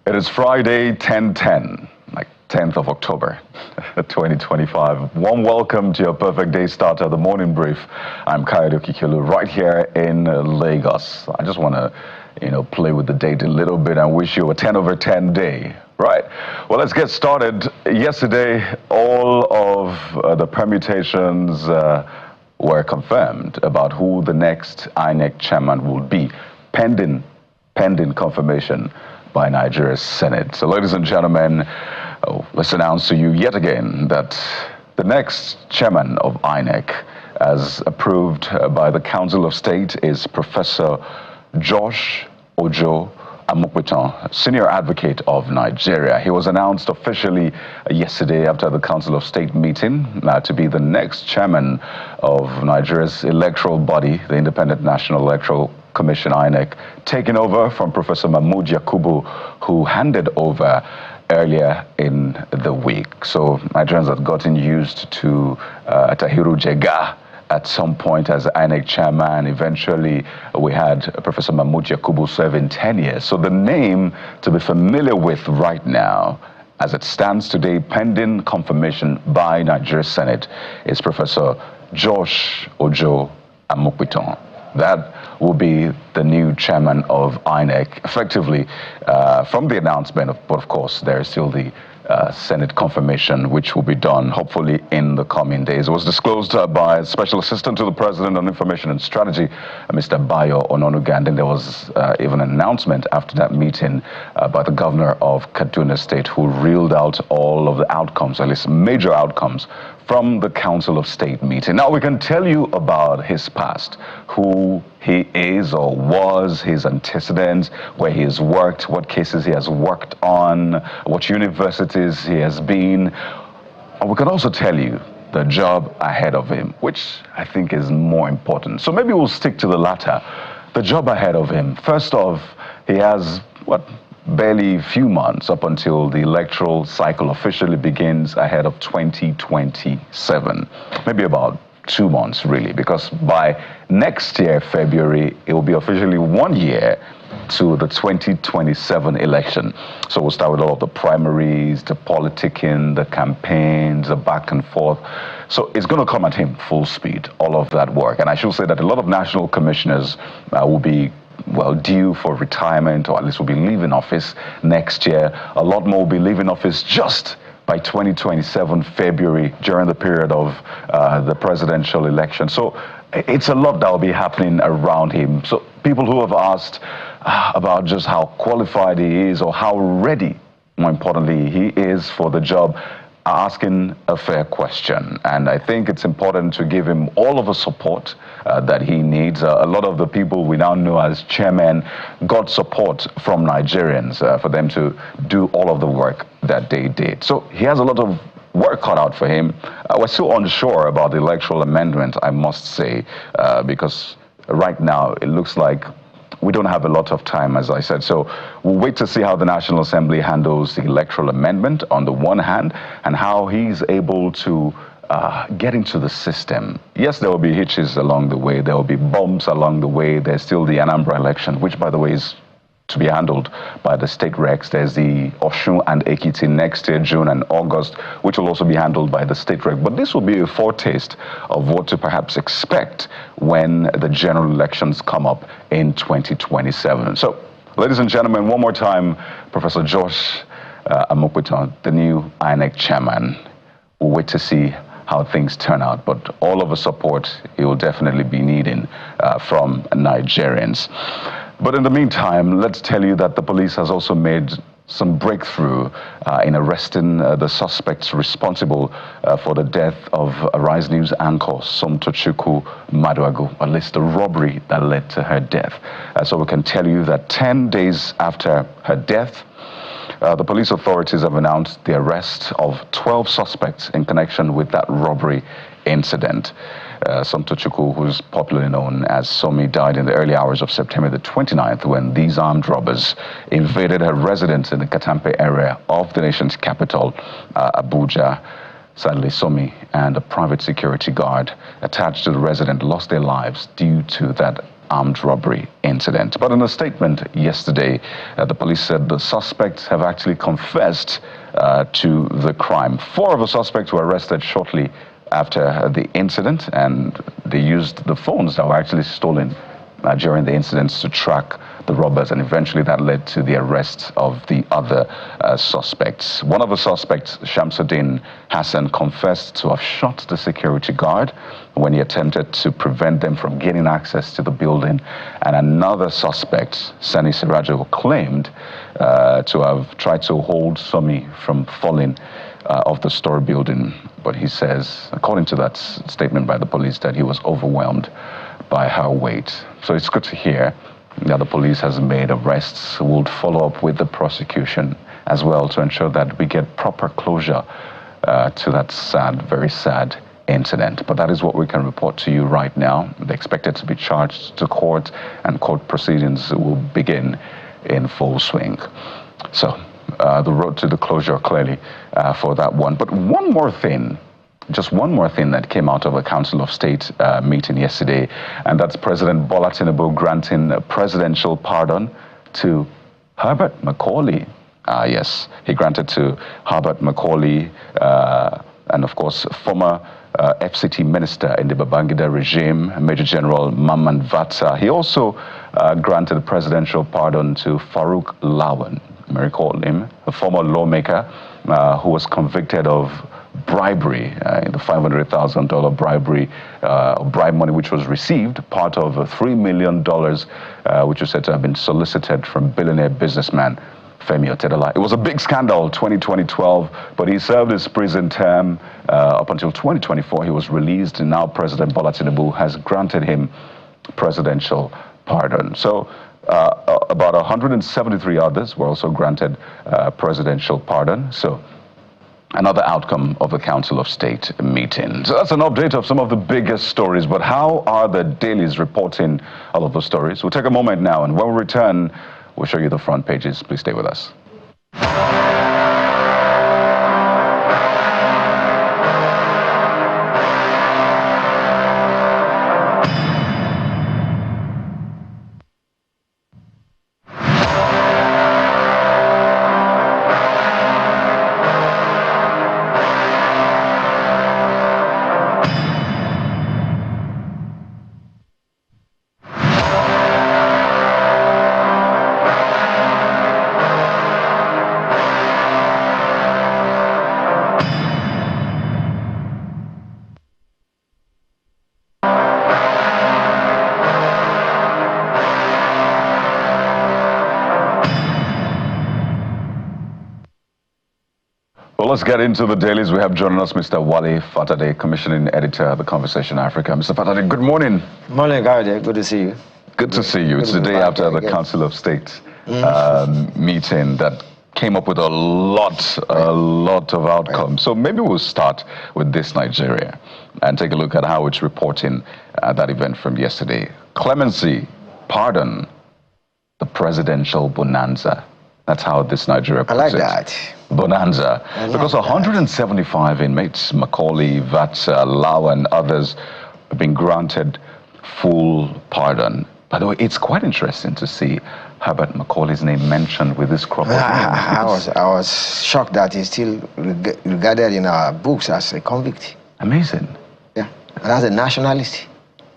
It is Friday, 10/10, like 10th of October, 2025. Warm welcome to your perfect day starter, the morning brief. I'm Kayode Kikilu, right here in Lagos. I just want to, play with the date a little bit and wish you a 10/10 day. Right. Well, let's get started. Yesterday, all of the permutations were confirmed about who the next INEC chairman will be, pending confirmation by Nigeria's Senate. So, ladies and gentlemen, let's announce to you yet again that the next chairman of INEC, as approved by the Council of State, is Professor Josh Ojo Amokwetan, senior advocate of Nigeria. He was announced officially yesterday after the Council of State meeting to be the next chairman of Nigeria's electoral body, the Independent National Electoral Commission, INEC, taking over from Professor Mahmood Yakubu, who handed over earlier in the week. So Nigerians have gotten used to Tahiru Jega at some point as INEC chairman. Eventually, we had Professor Mahmood Yakubu serving 10 years. So the name to be familiar with right now, as it stands today, pending confirmation by Nigeria's Senate, is Professor Josh Ojo Amokwetan. That will be the new chairman of INEC, effectively from the announcement. But of course, there is still the Senate confirmation, which will be done hopefully in the coming days. It was disclosed by Special Assistant to the President on Information and Strategy, Mr. Bayo Ononuga. And there was even an announcement after that meeting by the governor of Kaduna State, who reeled out all of the outcomes, at least major outcomes, from the Council of State meeting. Now, we can tell you about his past, who he is or was, his antecedents, where he has worked, what cases he has worked on, what universities he has been. And we can also tell you the job ahead of him, which I think is more important. So maybe we'll stick to the latter, the job ahead of him. First off, he has, barely a few months up until the electoral cycle officially begins ahead of 2027. Maybe about 2 months, really, because by next year, February, it will be officially 1 year to the 2027 election. So we'll start with all of the primaries, the politicking, the campaigns, the back and forth. So it's going to come at him full speed, all of that work. And I should say that a lot of national commissioners will be due for retirement, or at least will be leaving office next year. A lot more will be leaving office just by 2027 February, during the period of the presidential election. So it's a lot that will be happening around him. So people who have asked about just how qualified he is, or how ready, more importantly, he is for the job, are asking a fair question. And I think it's important to give him all of the support that he needs. A lot of the people we now know as chairmen got support from Nigerians for them to do all of the work that they did. So he has a lot of work cut out for him. We're still unsure about the electoral amendment, I must say, because right now it looks like we don't have a lot of time, as I said. So we'll wait to see how the National Assembly handles the electoral amendment on the one hand, and how he's able to get into the system. Yes, there will be hitches along the way. There will be bumps along the way. There's still the Anambra election, which, by the way, is to be handled by the state recs. There's the Osun and Ekiti next year, June and August, which will also be handled by the state rec. But this will be a foretaste of what to perhaps expect when the general elections come up in 2027. So, ladies and gentlemen, one more time, Professor Josh Amokwetan, the new INEC chairman. We'll wait to see how things turn out, but all of the support he will definitely be needing from Nigerians. But in the meantime, let's tell you that the police has also made some breakthrough in arresting the suspects responsible for the death of Arise News anchor Somtochukwu Maduagu, at least the robbery that led to her death. So we can tell you that 10 days after her death, the police authorities have announced the arrest of 12 suspects in connection with that robbery incident. Somtochukwu, who's popularly known as Somi, died in the early hours of September the 29th when these armed robbers invaded her residence in the Katampe area of the nation's capital, Abuja. Sadly, Somi and a private security guard attached to the resident lost their lives due to that armed robbery incident. But in a statement yesterday, the police said the suspects have actually confessed to the crime. 4 of the suspects were arrested shortly after the incident, and they used the phones that were actually stolen during the incidents to track the robbers, and eventually that led to the arrest of the other suspects. One of the suspects, Shamsuddin Hassan, confessed to have shot the security guard when he attempted to prevent them from gaining access to the building, and another suspect, Sani Sirajo, claimed to have tried to hold Somi from falling off the store building. But he says, according to that statement by the police, that he was overwhelmed by her weight. So it's good to hear that the police has made arrests. We'll follow up with the prosecution as well to ensure that we get proper closure to that sad, very sad incident. But that is what we can report to you right now. They're expected to be charged to court, and court proceedings will begin in full swing. So the road to the closure clearly for that one. But one more thing, just one more thing that came out of a Council of State meeting yesterday, and that's President Bola Tinubu granting a presidential pardon to Herbert Macaulay. Yes, he granted to Herbert Macaulay, and of course former FCT minister in the Babangida regime, Major General Mamman Vatsa. He also granted a presidential pardon to Farouk Lawan. You may recall him, a former lawmaker who was convicted of bribery, the $500,000 bribery, bribe money which was received, part of $3 million, which was said to have been solicited from billionaire businessman Femi Otedola. It was a big scandal, 2012, but he served his prison term up until 2024. He was released, and now President Bola Tinubu has granted him presidential pardon. So about 173 others were also granted presidential pardon. So another outcome of the Council of State meeting. So that's an update of some of the biggest stories, but how are the dailies reporting all of the stories? We'll take a moment now, and when we return, we'll show you the front pages. Please stay with us. Let's get into the dailies. We have joining us Mr. Wale Fatade, Commissioning Editor of The Conversation Africa. Mr. Fatade, good morning. Morning, Garde. Good to see you. Good to see you. It's the day after the Council of State meeting that came up with a lot of outcomes. So maybe we'll start with this Nigeria and take a look at how it's reporting that event from yesterday. Clemency, pardon, the presidential bonanza. That's how this Nigeria puts it. I like that. Bonanza. Because 175 inmates, Macaulay, Vatsa, Lau, and others have been granted full pardon. By the way, it's quite interesting to see Herbert Macaulay's name mentioned with this crop of names. I was shocked that he's still regarded in our books as a convict. Amazing. Yeah, and as a nationalist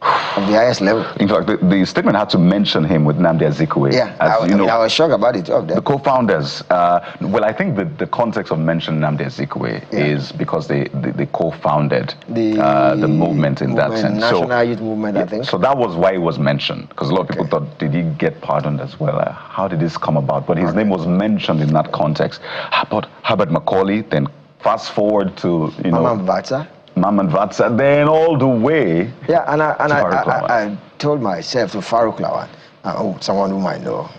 of the highest level. In fact, the statement had to mention him with Nnamdi Azikiwe. Yeah, I was shocked about it. The co-founders. Well, I think the context of mentioning Nnamdi Azikiwe is because they co-founded the movement in that sense. National Youth Movement, I think. So that was why it was mentioned, because a lot of people thought, did he get pardoned as well? How did this come about? But his name was mentioned in that context. But Herbert Macaulay, then fast forward to, Mamman Vatsa, then all the way. Yeah, and I told myself to Farouk Lawan, someone whom I know.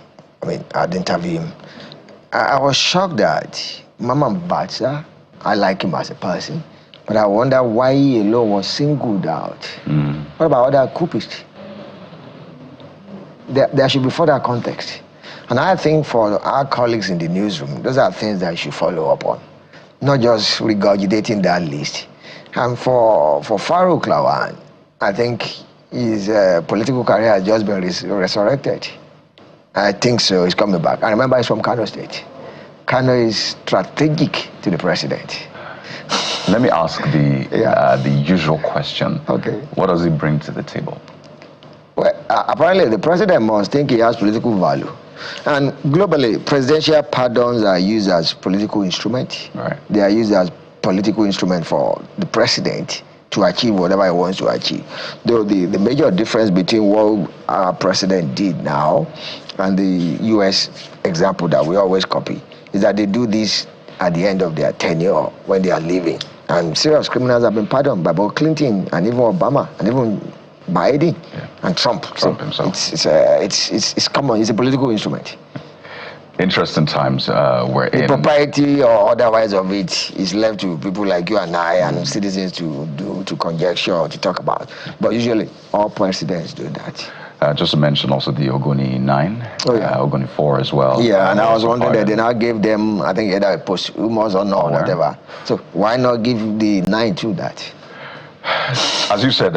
I mean, I'd interview him. I was shocked that Mamman Vatsa, I like him as a person, but I wonder why he alone was singled out. What about other coupists? There should be further context. And I think for our colleagues in the newsroom, those are things that you should follow up on. not just regurgitating that list. And for Farouk Lawan, I think his political career has just been resurrected. I think so. He's coming back. I remember he's from Kano State. Kano is strategic to the president. Let me ask the usual question. Okay. What does he bring to the table? Well, apparently the president must think he has political value. And globally, presidential pardons are used as political instrument. Right. They are used as political instrument for the president to achieve whatever he wants to achieve. Though the major difference between what our president did now and the US example that we always copy is that they do this at the end of their tenure when they are leaving. And serious criminals have been pardoned by both Clinton and even Obama and even Biden and Trump. Trump himself. It's common. It's a political instrument. Interesting times we're in. The propriety or otherwise of it is left to people like you and I and citizens to conjecture or to talk about. But usually all presidents do that. Just to mention also the Ogoni 9, Ogoni 4 as well. Yeah, and I was wondering that they now gave them, I think, either a posthumous or no, whatever. So why not give the 9 to that? As you said,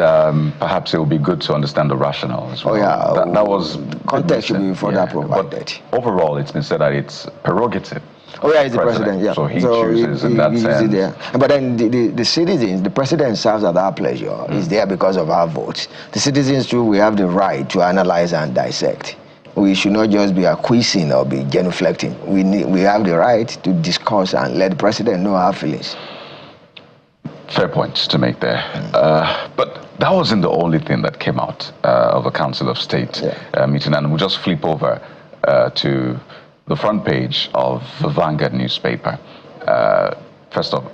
perhaps it would be good to understand the rationale as well. Oh yeah, that was context should be further provided. But overall, it's been said that it's prerogative. Oh yeah, he's the president. Yeah, so he chooses in that sense. There. But then the citizens, the president serves at our pleasure. He's there because of our votes. The citizens too, we have the right to analyze and dissect. We should not just be acquiescing or be genuflecting. We have the right to discuss and let the president know our feelings. Fair points to make there. But that wasn't the only thing that came out of the Council of State meeting. And we'll just flip over to the front page of the Vanguard newspaper. First off,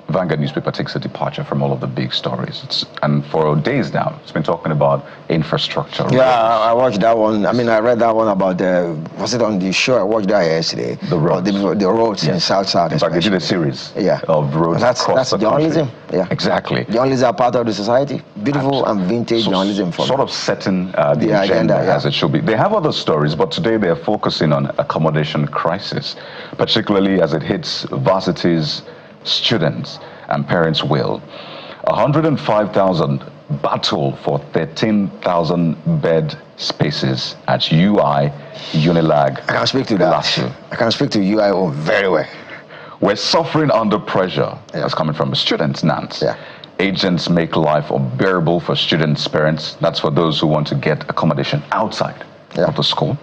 Vanguard newspaper takes a departure from all of the big stories. And for days now, it's been talking about infrastructure. Yeah, I watched that one. I mean, I read that one about was it on the show? I watched that yesterday. The roads. The roads in South. In fact, they did a series of roads across the journalism. country. Yeah, exactly. Journalism are part of the society. Beautiful and vintage journalism. Sort of setting the agenda as it should be. They have other stories, but today they're focusing on accommodation crisis, particularly as it hits Varsity's students and parents' will. 105,000 battle for 13,000 bed spaces at UI, Unilag. I can speak to that. NASU. I can speak to UI very well. We're suffering under pressure. That's coming from the students, Nance. Yeah. Agents make life unbearable for students' parents. That's for those who want to get accommodation outside of the school.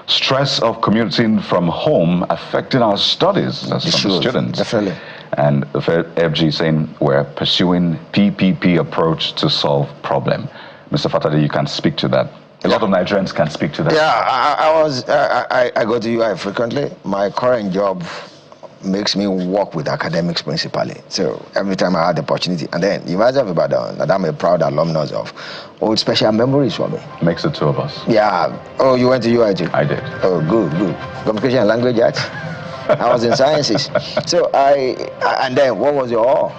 Stress of commuting from home affecting our studies. That's from the students. Definitely. And the FG saying we're pursuing PPP approach to solve problem. Mr. Fatade, you can speak to that. A lot of Nigerians can speak to that. Yeah, I go to UI frequently. My current job makes me work with academics principally. So every time I had the opportunity, and then you might have Ibadan, that I'm a proud alumnus of, old special memories for me. Makes the two of us. Yeah. Oh, you went to UI too? I did. Oh, good. Communication and language arts. I was in sciences. So and then what was your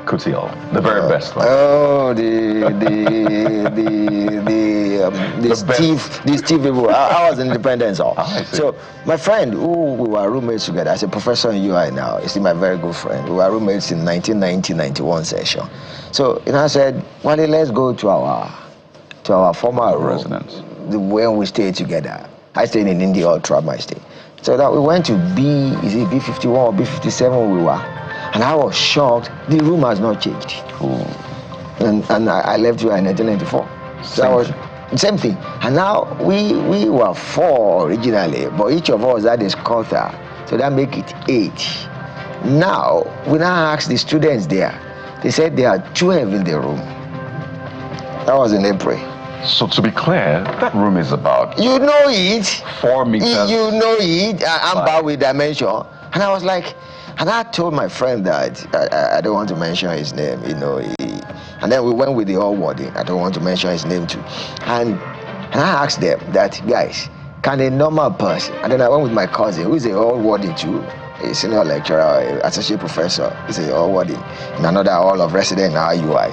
Kutiel, the very best one. Oh, these Steve people. I was in Independence Hall. So my friend, who we were roommates together, as a professor in UI now, is my very good friend. We were roommates in 1990-91 session. So I said, well, let's go to our former residence. Where we stayed together. I stayed in India all throughout my stay. So that we went to B51 or B57 we were. And I was shocked. The room has not changed. And I left here in 1994. So that was same thing. And now we were 4 originally, but each of us had a squatter. So that make it 8. Now we ask the students there. They said there are 12 in the room. That was in April. So to be clear, that room is about... You know it. 4 meters. You know it. I'm bad with dimension. And I was like... And I told my friend that I don't want to mention his name, and then we went with the old wording. I don't want to mention his name too. And I asked them that, guys, can a normal person, and then I went with my cousin, who is a old wording too, a senior lecturer, associate professor, is a old wording, in another hall of resident in our UI,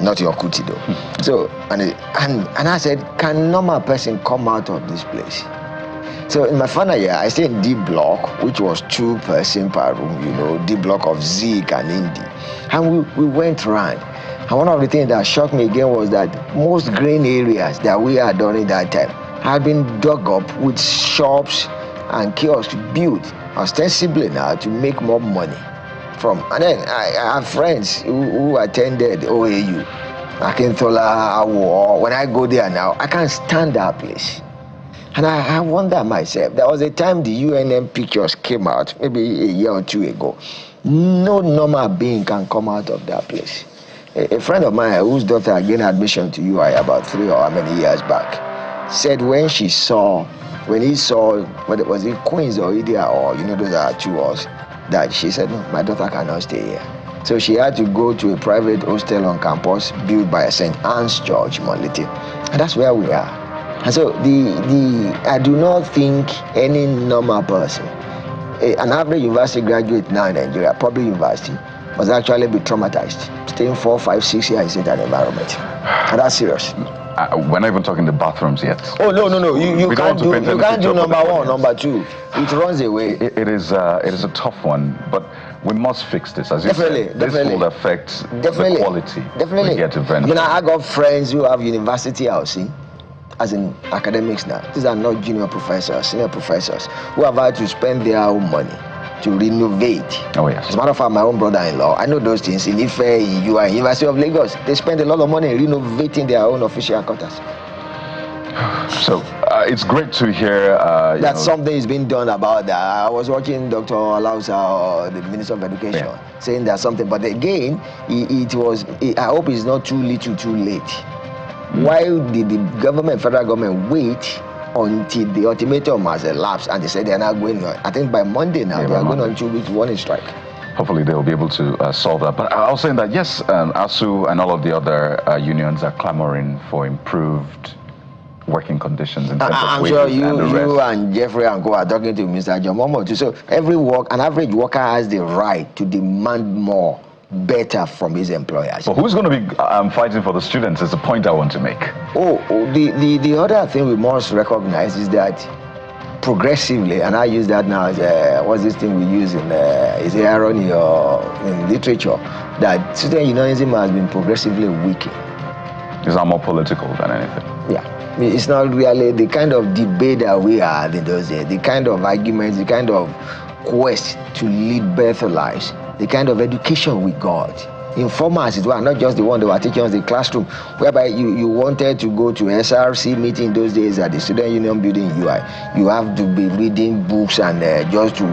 not your Kuti though. So, and I said, can a normal person come out of this place? So in my final year, I stayed in D block, which was 2 person per room, you know, D block of Zeke and Indy. And we went around. And one of the things that shocked me again was that most grain areas that we had during that time had been dug up with shops and kiosks built ostensibly now to make more money from. And then I have friends who attended OAU, Akintola, Awo. When I go there now, I can't stand that place. And I wonder myself, there was a time the UNM pictures came out, maybe a year or 2 ago. No normal being can come out of that place. A friend of mine whose daughter gained admission to UI about 3 or how many years back said when he saw, whether was it Queens or Idia or, you know, those are 2 halls, that she said, no, my daughter cannot stay here. So she had to go to a private hostel on campus built by St. Anne's Church, Monliti. And that's where we are. And so I do not think any normal person, an average university graduate now in Nigeria, public university, must actually be traumatized, staying 4, 5, 6 years in that environment. And that's serious. We're not even talking the bathrooms yet. Oh, no. You can't do number 1, number 2. It runs away. It is a tough one, but we must fix this. As you said, this will affect the quality. Definitely. We get eventually. You know, I got friends who have university housing, as in academics now. These are not junior professors, senior professors, who have had to spend their own money to renovate. Oh, yes. As a matter of fact, my own brother-in-law, I know those things in Ife, in UI, University of Lagos. They spend a lot of money renovating their own official quarters. So it's great to hear that something is being done about that. I was watching Dr. Alausa, the Minister of Education, saying that something. But again, I hope it's not too little, too late. Why did the federal government, wait until the ultimatum has elapsed and they said they are not going on? I think by Monday now, they are going on 2 weeks warning strike. Hopefully they will be able to solve that. But I was saying that yes, ASU and all of the other unions are clamoring for improved working conditions in terms of wages. I'm sure you and Jeffrey and go are talking to Mr. Jomomo too. So an average worker has the right to demand more, better from his employers. But who's going to be fighting for the students is the point I want to make. The other thing we must recognize is that progressively, and I use that now as what's this thing we use in is it irony or in literature, that student unionism has been progressively weakening. Is that more political than anything? Yeah. It's not really the kind of debate that we had in those days, the kind of arguments, the kind of quest to lead better lives, the kind of education we got. Informers as well, not just the one that were teaching us in the classroom, whereby you wanted to go to SRC meeting those days at the Student Union building in UI. You have to be reading books and just to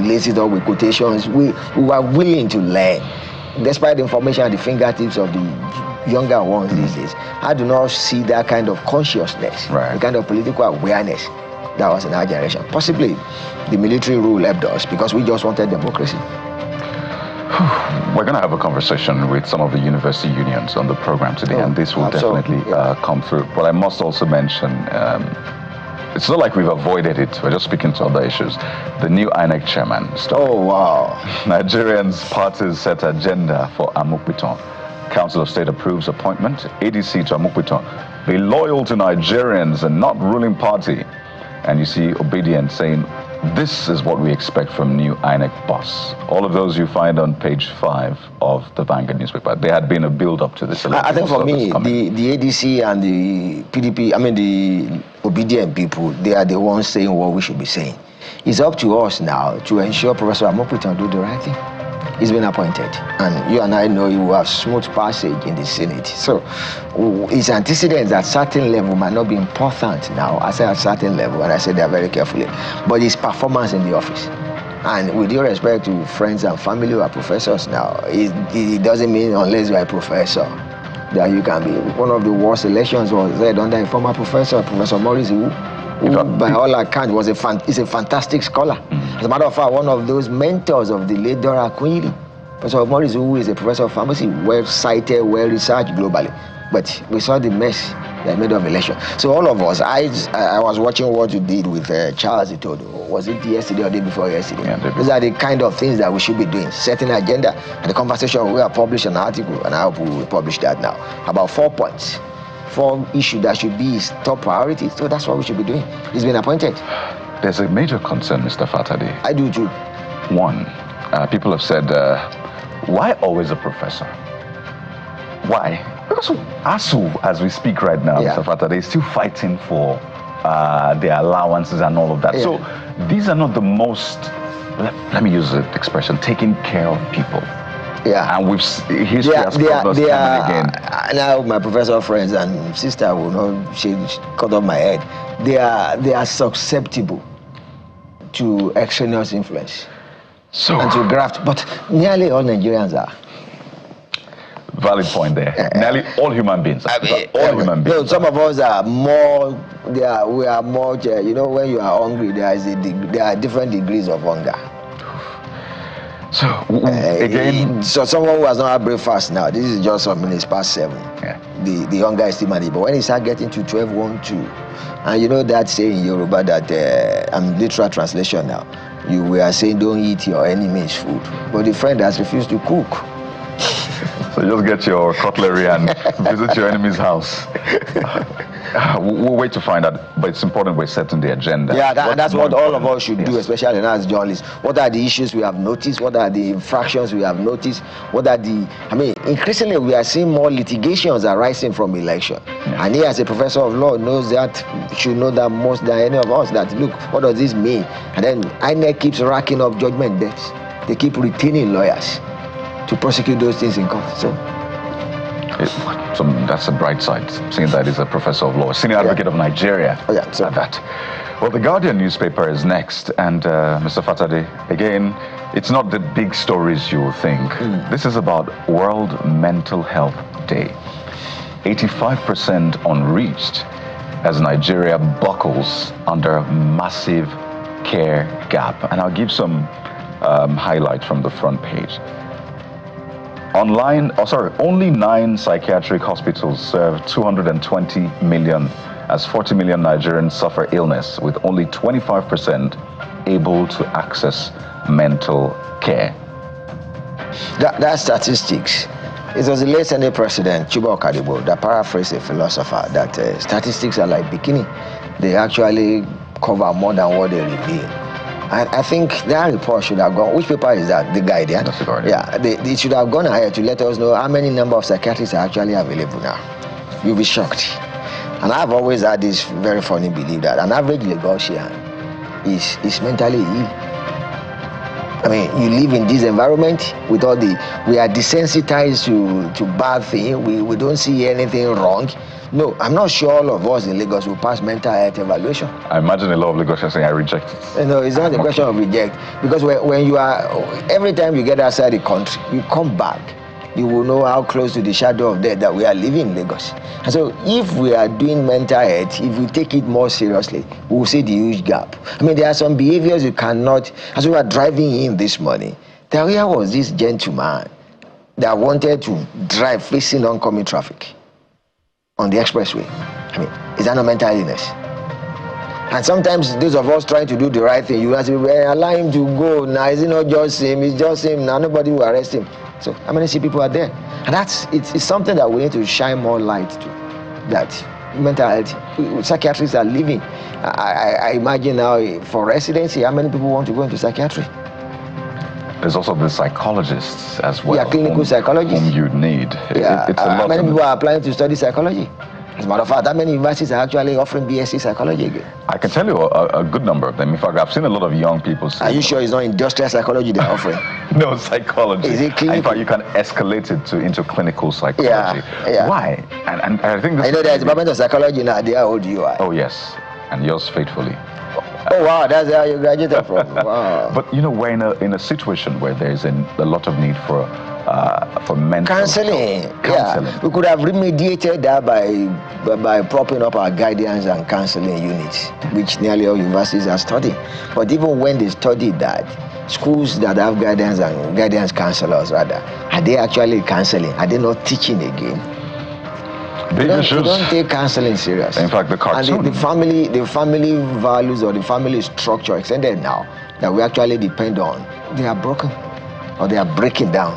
lace it up with quotations. We were willing to learn, despite the information at the fingertips of the younger ones these days. I do not see that kind of consciousness, the kind of political awareness that was in our generation. Possibly the military rule helped us because we just wanted democracy. We're going to have a conversation with some of the university unions on the program today, and this will definitely come through. But I must also mention, it's not like we've avoided it. We're just speaking to other issues. The new INEC Chairman story. Oh, wow. Nigerians' parties set agenda for Amukpiton. Council of State approves appointment. ADC to Amukpiton. Be loyal to Nigerians and not ruling party. And you see Obedient saying, this is what we expect from new INEC boss. All of those you find on page 5 of the Vanguard newspaper. There had been a build-up to this election. I think for me, the ADC and the PDP, the Obedient people, they are the ones saying what we should be saying. It's up to us now to ensure Professor Amukpiton do the right thing. He's been appointed, and you and I know he will have smooth passage in the Senate. So his antecedents at certain level might not be important now. I say at certain level, and I say that very carefully, but his performance in the office. And with due respect to friends and family who are professors now, it doesn't mean unless you're a professor that you can be. One of the worst elections was led under a former professor, Professor Morris, who by all accounts is a fantastic scholar. As a matter of fact, one of those mentors of the late Dora Queenie, Professor Morris, who is a professor of pharmacy, well cited, well researched globally. But we saw the mess they made of election. So all of us, I was watching what you did with Charles Itodo. Was it yesterday or the day before yesterday? Yeah, those are the kind of things that we should be doing, setting an agenda. And the conversation, we have published an article, and I hope we will publish that now, about 4 points 4 issues that should be his top priority. So that's what we should be doing. He's been appointed. There's a major concern, Mr. Fatade. I do too. One, people have said, why always a professor? Why? Because ASU, as we speak right now, Mr. Fatade, is still fighting for their allowances and all of that. So these are not the most, let me use the expression, taking care of people. Yeah. And history has called us time and again. Now my professor friends and sister will know, she cut off my head. They are susceptible to extraneous influence and to graft, but nearly all Nigerians are. Valid point there. Nearly all human beings. All human beings. No, some of us are more. We are more. You know, when you are hungry, there are different degrees of hunger. So again, so someone who has not had breakfast now, this is just some minutes past 7. Yeah. The hunger is still manageable. But when you start getting to 12, 1, 2, and you know that saying in Yoruba that I'm literal translation now. We are saying don't eat your enemy's food, but the friend has refused to cook. So just get your cutlery and visit your enemy's house. We'll wait to find out, but it's important we're setting the agenda. Yeah, that's what all of us should do, especially now as journalists. What are the issues we have noticed? What are the infractions we have noticed? What are increasingly we are seeing more litigations arising from election. Yeah. And he, as a professor of law, should know that most than any of us, that look, what does this mean? And then INEC keeps racking up judgment debts. They keep retaining lawyers to prosecute those things in court. So that's a bright side, seeing that he's a professor of law, senior advocate of Nigeria. Oh, yeah, so that. Well, the Guardian newspaper is next, and Mr. Fatade, again, it's not the big stories you will think. This is about World Mental Health Day. 85% unreached as Nigeria buckles under a massive care gap. And I'll give some highlights from the front page. Only 9 psychiatric hospitals serve 220 million, as 40 million Nigerians suffer illness, with only 25% able to access mental care. That statistics. It was the late Senate President, Chuba Okadibo, that paraphrased a philosopher that statistics are like bikini. They actually cover more than what they reveal. I think that report should have gone. Which paper is that? The Guardian? That's the Guardian. Yeah, they should have gone ahead to let us know how many number of psychiatrists are actually available now. You'll be shocked. And I've always had this very funny belief that an average Lagosian is mentally ill. I mean, you live in this environment with all we are desensitized to bad things. We don't see anything wrong. No, I'm not sure all of us in Lagos will pass mental health evaluation. I imagine a lot of Lagosians saying I reject it. No, it's not a question of reject. Because when you are, every time you get outside the country, you come back, you will know how close to the shadow of death that we are living in Lagos. And so if we are doing mental health, if we take it more seriously, we will see the huge gap. I mean, there are some behaviors you cannot, as we were driving in this morning, there was this gentleman that wanted to drive facing oncoming traffic on the expressway. I mean, is that not mental illness? And sometimes those of us trying to do the right thing, you ask me, well, allow him to go. Now, is it not just him? It's just him. Now, nobody will arrest him. So, how many people are there? And it's something that we need to shine more light to. That mental health, psychiatrists are living. I imagine now for residency, how many people want to go into psychiatry? There's also the psychologists as well. Yeah, clinical psychologists. Whom you'd need. Yeah, it's a lot. How many people are applying to study psychology? As a matter of fact, how many universities are actually offering BSc psychology again? I can tell you a good number of them. In fact, I've seen a lot of young people say... Are you sure it's not industrial psychology they're offering? No, psychology. Is it clinical? In fact, you can escalate it into clinical psychology. Yeah. Why? And I think this... I know there's a department of psychology now. They are old you are. Oh, yes. And yours faithfully. Oh, wow. That's how you graduated from. Wow. But, you know, we're in a situation where there's a lot of need for mental counseling. Yeah, we could have remediated that by propping up our guidance and counseling units, which nearly all universities are studying. But even when they study that, schools that have guidance counselors rather, are they actually counseling? Are they not teaching again? They don't take counseling serious. In fact, the cartoon. And the family values or the family structure extended now that we actually depend on, they are broken. or they are breaking down?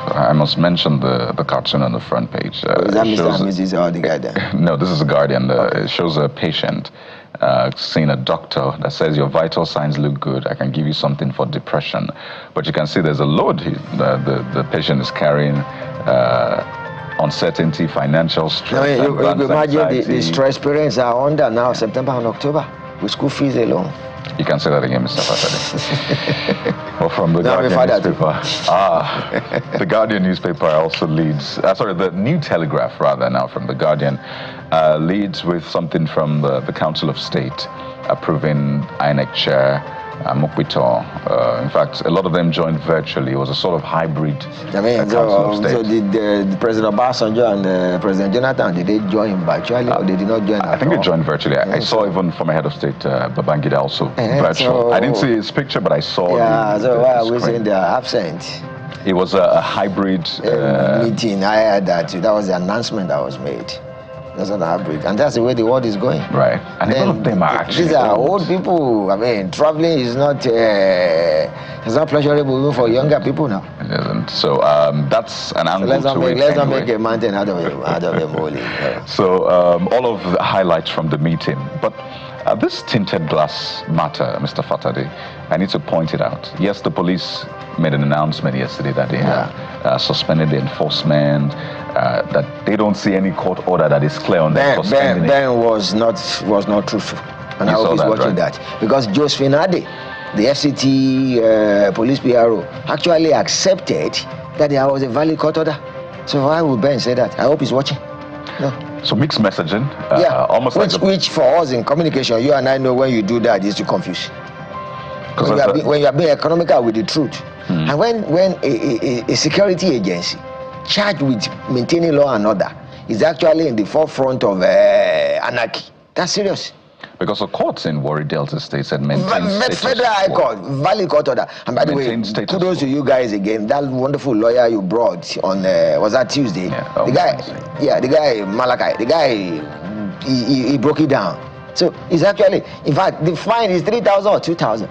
I must mention the cartoon on the front page. Is that Mr. and Mrs. or the guy there? No, this is the Guardian. It shows a patient seeing a doctor that says your vital signs look good. I can give you something for depression. But you can see there's a load the patient is carrying. Uncertainty, financial stress. You imagine the stress parents are under now, September and October, with school fees alone. You can say that again, Mr. Fatade. Well, from the Guardian newspaper. The Guardian newspaper also leads, the New Telegraph rather now from the Guardian, leads with something from the Council of State approving INEC Chair Mokpito. In fact, a lot of them joined virtually. It was a sort of hybrid Council of State. So did the President Obasanjo and President Jonathan, did they join virtually or they did not join I think they joined virtually. I saw even former head of state Babangida also virtual. So, I didn't see his picture, but I saw so why are we saying they are absent? It was a hybrid meeting. I heard that was the announcement that was made. That's not hybrid, and that's the way the world is going. Right, and a lot of them are actually these are old people. I mean, traveling is not it's not pleasurable even for younger people now. It isn't. So that's an angle let's not anyway. Make a mountain out of a molehill. So all of the highlights from the meeting, but this tinted glass matter, Mr. Fatade, I need to point it out. Yes, the police made an announcement yesterday that they have suspended the enforcement, that they don't see any court order that is clear on that. Ben was not truthful, and I hope he's watching that, because Josephine Ade, the FCT police PRO, actually accepted that there was a valid court order. So why would Ben say that? I hope he's watching. No. So mixed messaging, almost which for us in communication, you and I know when you do that is to confuse. When you are being economical with the truth, and when a security agency charged with maintaining law and order is actually in the forefront of anarchy, that's serious. Because the courts in Warri Delta State said Federal High Court, valid court order. And by the way, kudos to you guys again. That wonderful lawyer you brought on was that Tuesday? The guy Malachi. The guy he broke it down. So it's actually, in fact, the fine is 3,000 or 2,000.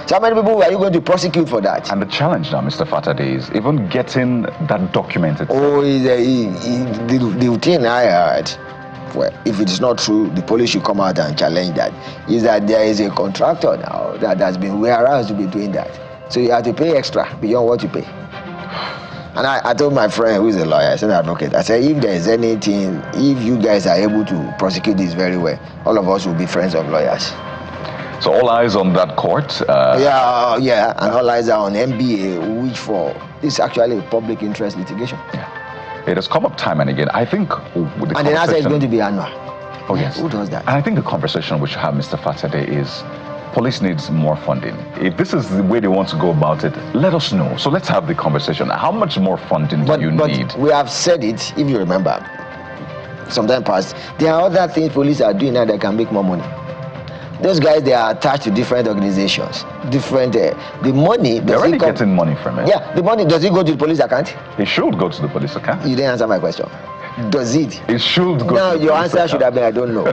So how many people are you going to prosecute for that? And the challenge now, Mr. Fatade, is even getting that documented. Oh, the thing I heard, well, if it is not true, the police should come out and challenge that, is that there is a contractor now that has been warehoused to be doing that. So you have to pay extra beyond what you pay. And I told my friend who is a lawyer, I said advocate, I said if there is anything, if you guys are able to prosecute this very well, all of us will be friends of lawyers. So all eyes on that court. And all eyes are on MBA, which for is actually a public interest litigation. Yeah. It has come up time and again. I think with the and the answer is going to be annual. Oh yes. Who does that? And I think the conversation we should have, Mr. Fatade, is police needs more funding. If this is the way they want to go about it, let us know. So let's have the conversation. How much more funding do you need? We have said it, if you remember, sometime past, there are other things police are doing now that can make more money. Those guys, they are attached to different organizations, the money. They're already getting money from it. Yeah, the money, does it go to the police account? It should go to the police account. You didn't answer my question. Does it? It should go. Now to the your police answer account. should have been I don't know.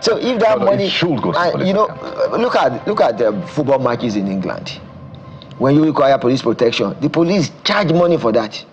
So if that money it should go to the police account. look at the football matches in England. When you require police protection, the police charge money for that,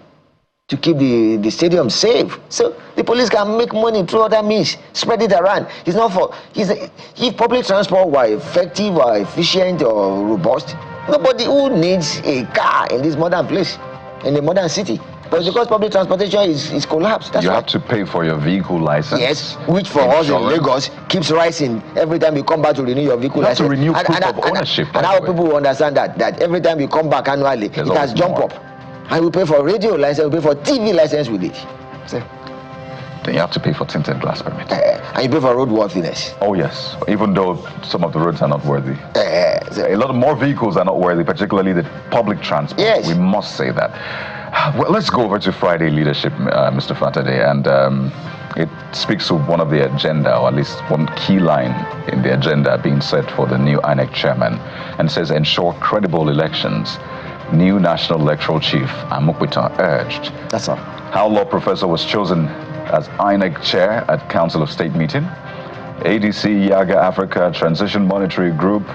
to keep the stadium safe. So the police can make money through other means, spread it around. It's not for, if public transport were effective or efficient or robust, nobody who needs a car in this modern place, in the modern city. But because public transportation is collapsed, that's you have to pay for your vehicle license. Yes, which for us in Lagos keeps rising every time you come back to renew your vehicle license. To renew proof of ownership. And how people understand that every time you come back annually, it has jumped up. And we pay for radio license, we pay for TV license with it. So, then you have to pay for tinted glass permit. And you pay for roadworthiness. Oh yes, even though some of the roads are not worthy. A lot of more vehicles are not worthy, particularly the public transport. Yes. We must say that. Well, let's go over to Friday leadership, Mr. Fatade, and it speaks to one of the agenda, or at least one key line in the agenda being set for the new INEC Chairman, and says ensure credible elections. New National Electoral Chief Amukwitan urged. That's all. How law professor was chosen as INEC Chair at Council of State meeting. ADC Yaga Africa Transition Monetary Group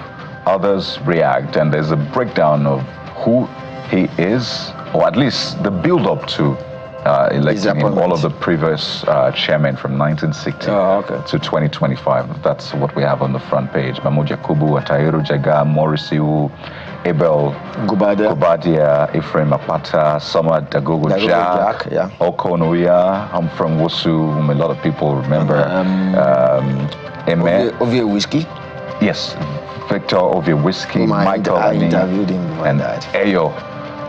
others react, and there's a breakdown of who he is, or at least the build-up to electing him, all of the previous chairmen from 1960 to 2025. That's what we have on the front page. Mahmoud Yakubu, Atahiru Jega, Morisiu, Abel Gubadia, Ephraim Apata, Samad Dagogo Jack, Okonoya. I'm from Wosu, whom a lot of people remember. Ovie Whiskey. Yes, Victor Ovie Whiskey, Michael I interviewed him and Ayo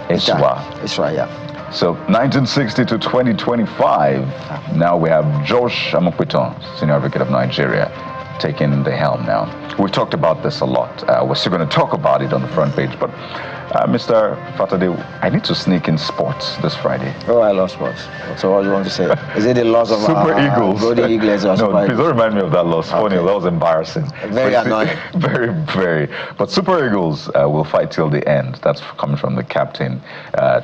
Eswa. Eswa, yeah. So 1960 to 2025, now we have Josh Amokwiton, Senior Advocate of Nigeria, taking the helm now. We've talked about this a lot. We're still going to talk about it on the front page, but Mr. Fatade, I need to sneak in sports this Friday. Oh, I love sports. So what do you want to say? Is it the loss of Super Eagles? Golden Eagles or No, please don't remind me of that loss. Funny, that was embarrassing. Very annoying. Very, very. But Super Eagles will fight till the end. That's coming from the captain.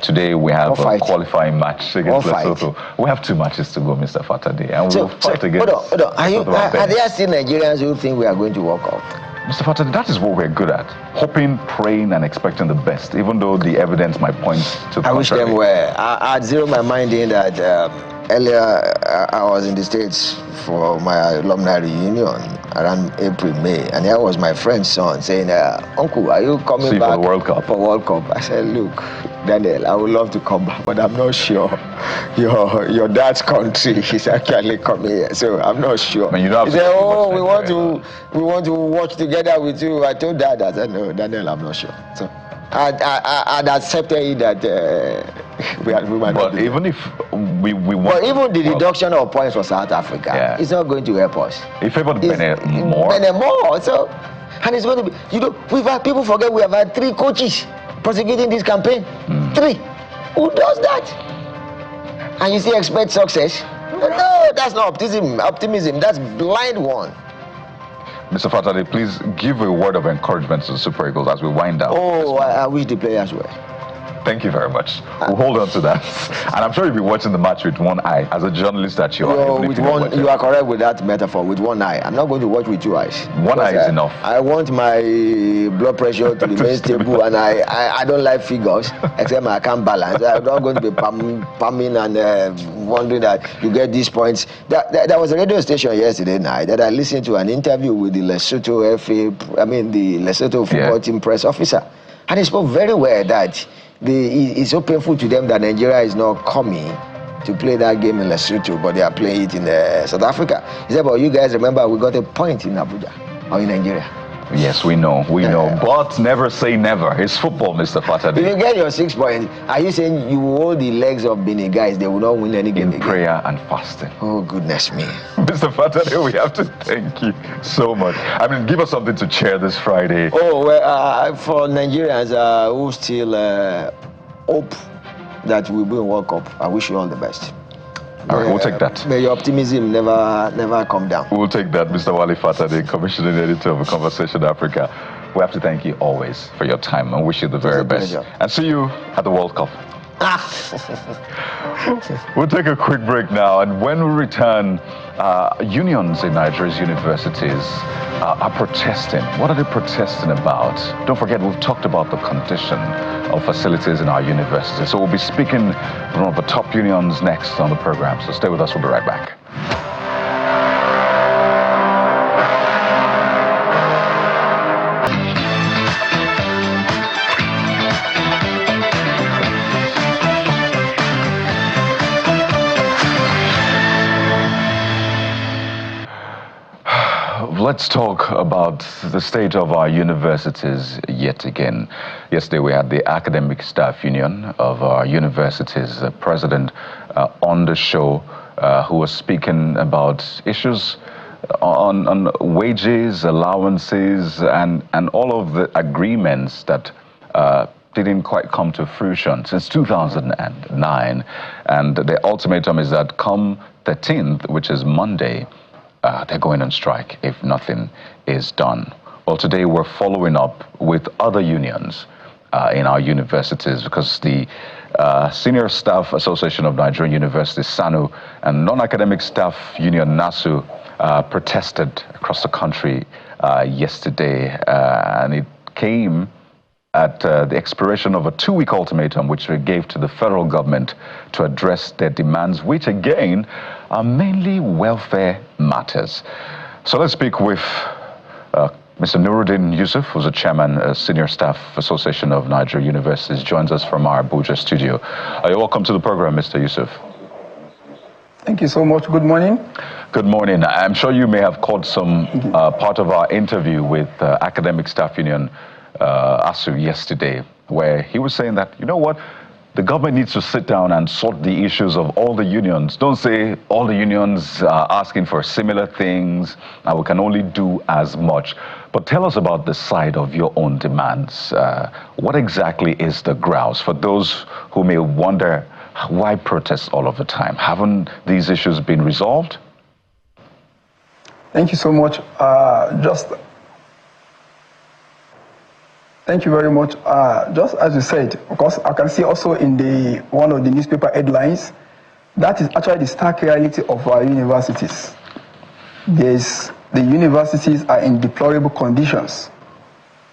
Today we have a qualifying match against Lesotho. We have 2 matches to go, Mr. Fatade, and we'll fight against. Hold on. Are there still Nigerians who think we are going to walk out? Mr. Fatade, that is what we're good at. Hoping, praying, and expecting the best, even though the evidence might point to the I wish them were. I'd zero my mind in that earlier I was in the States for my alumni reunion around April, May, and here was my friend's son saying, Uncle, are you coming back for the World Cup? For World Cup? I said, look, Daniel, I would love to come back, but I'm not sure. Your dad's country is actually coming here, so I'm not sure. I mean, you don't have he said, oh, we want to watch together with you. I told Dad, I said, no, Daniel, I'm not sure. So I'd accepted it that we might not. But even if we want. But even the deduction of points for South Africa, it's not going to help us. It favored Benin more. Benin more. So, and it's going to be. We've had people forget we have had 3 coaches prosecuting this campaign. 3. Who does that? And you still expect success? No, that's not optimism. That's blind one. Mr. Fatade, please give a word of encouragement to the Super Eagles as we wind down. Oh, I wish the players were. Thank you very much. We'll hold on to that. And I'm sure you'll be watching the match with one eye. As a journalist that you are. You are correct with that metaphor, with one eye. I'm not going to watch with 2 eyes. One eye is enough. I want my blood pressure to remain stable, and I don't like figures, except I can't balance. I'm not going to be pumping and wondering that you get these points. There was a radio station yesterday night that I listened to an interview with the Lesotho the Lesotho football team press officer. And he spoke very well that it's so painful to them that Nigeria is not coming to play that game in Lesotho, but they are playing it in South Africa. He said, but you guys remember we got a point in Abuja or in Nigeria. Yes, we know, but never say never. It's football, Mr. Fatade. If you get your 6 points, are you saying you will hold the legs of Benin guys, they will not win any game in prayer and fasting? Oh, goodness me. Mr. Fatade, we have to thank you so much. I mean, give us something to cheer this Friday. Oh, well, for Nigerians who still hope that we will World Cup, I wish you all the best. All right, we'll take that. May your optimism never come down. We'll take that, Mr. Wale Fatade, Commissioning Editor of Conversation Africa. We have to thank you always for your time and wish you the very best. And see you at the World Cup. We'll take a quick break now, and when we return, unions in Nigeria's universities are protesting. What are they protesting about? Don't forget, we've talked about the condition of facilities in our universities. So we'll be speaking with one of the top unions next on the program. So stay with us, we'll be right back. Let's talk about the state of our universities yet again. Yesterday we had the Academic Staff Union of our universities president on the show who was speaking about issues on wages, allowances, and all of the agreements that didn't quite come to fruition since 2009. And the ultimatum is that come 13th, which is Monday, they're going on strike if nothing is done. Well, today we're following up with other unions in our universities because the Senior Staff Association of Nigerian Universities, SSANU, and Non-Academic Staff Union, NASU, protested across the country yesterday, and it came at the expiration of a 2-week ultimatum which they gave to the federal government to address their demands, which again are mainly welfare matters. So let's speak with Mr. Nuruddin Yusuf, who's the chairman, Senior Staff Association of Nigeria Universities, joins us from our Abuja studio. You're welcome to the program, Mr. Yusuf. Thank you so much. Good morning. Good morning. I'm sure you may have caught some part of our interview with Academic Staff Union ASU yesterday, where he was saying that, you know what, the government needs to sit down and sort the issues of all the unions. Don't say all the unions are asking for similar things and we can only do as much. But tell us about the side of your own demands. What exactly is the grouse? For those who may wonder, why protest all of the time? Haven't these issues been resolved? Thank you so much. Thank you very much. Just as you said, because I can see also in one of the newspaper headlines, that is actually the stark reality of our universities. The universities are in deplorable conditions.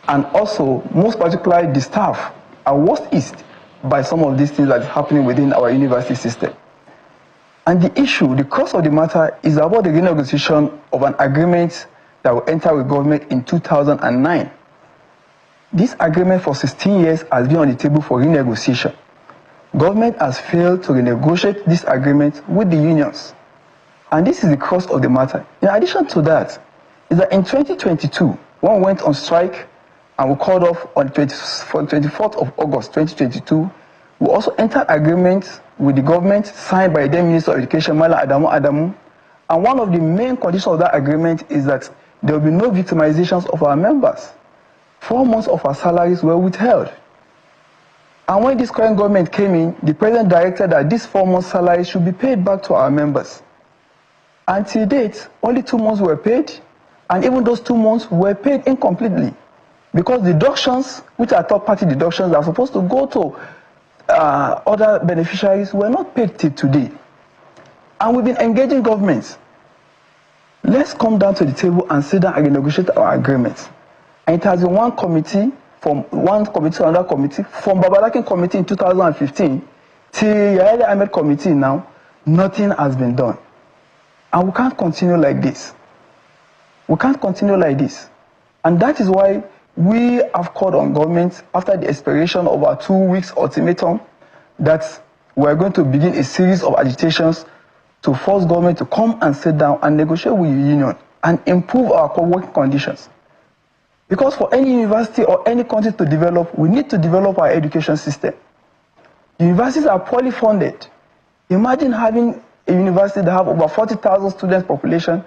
And also, most particularly, the staff are worst east by some of these things that is happening within our university system. And the issue, the crux of the matter, is about the renegotiation of an agreement that will enter with government in 2009. This agreement for 16 years has been on the table for renegotiation. Government has failed to renegotiate this agreement with the unions. And this is the crux of the matter. In addition to that, is that in 2022, when we went on strike and we called off on 24th of August 2022, we also entered agreement with the government signed by the then Minister of Education, Malam Adamu. And one of the main conditions of that agreement is that there will be no victimizations of our members. 4 months of our salaries were withheld. And when this current government came in, the president directed that these 4 months' salaries should be paid back to our members. Until date, only 2 months were paid, and even those 2 months were paid incompletely, because deductions, which are third-party deductions that are supposed to go to other beneficiaries, were not paid till today. And we've been engaging governments. Let's come down to the table and sit down and renegotiate our agreements. And it has been one committee to another committee, from Babalakin committee in 2015 till Yahya Ahmed committee now, nothing has been done. And we can't continue like this. We can't continue like this. And that is why we have called on government after the expiration of our 2 weeks ultimatum that we're going to begin a series of agitations to force government to come and sit down and negotiate with the union and improve our working conditions. Because for any university or any country to develop, we need to develop our education system. Universities are poorly funded. Imagine having a university that have over 40,000 students population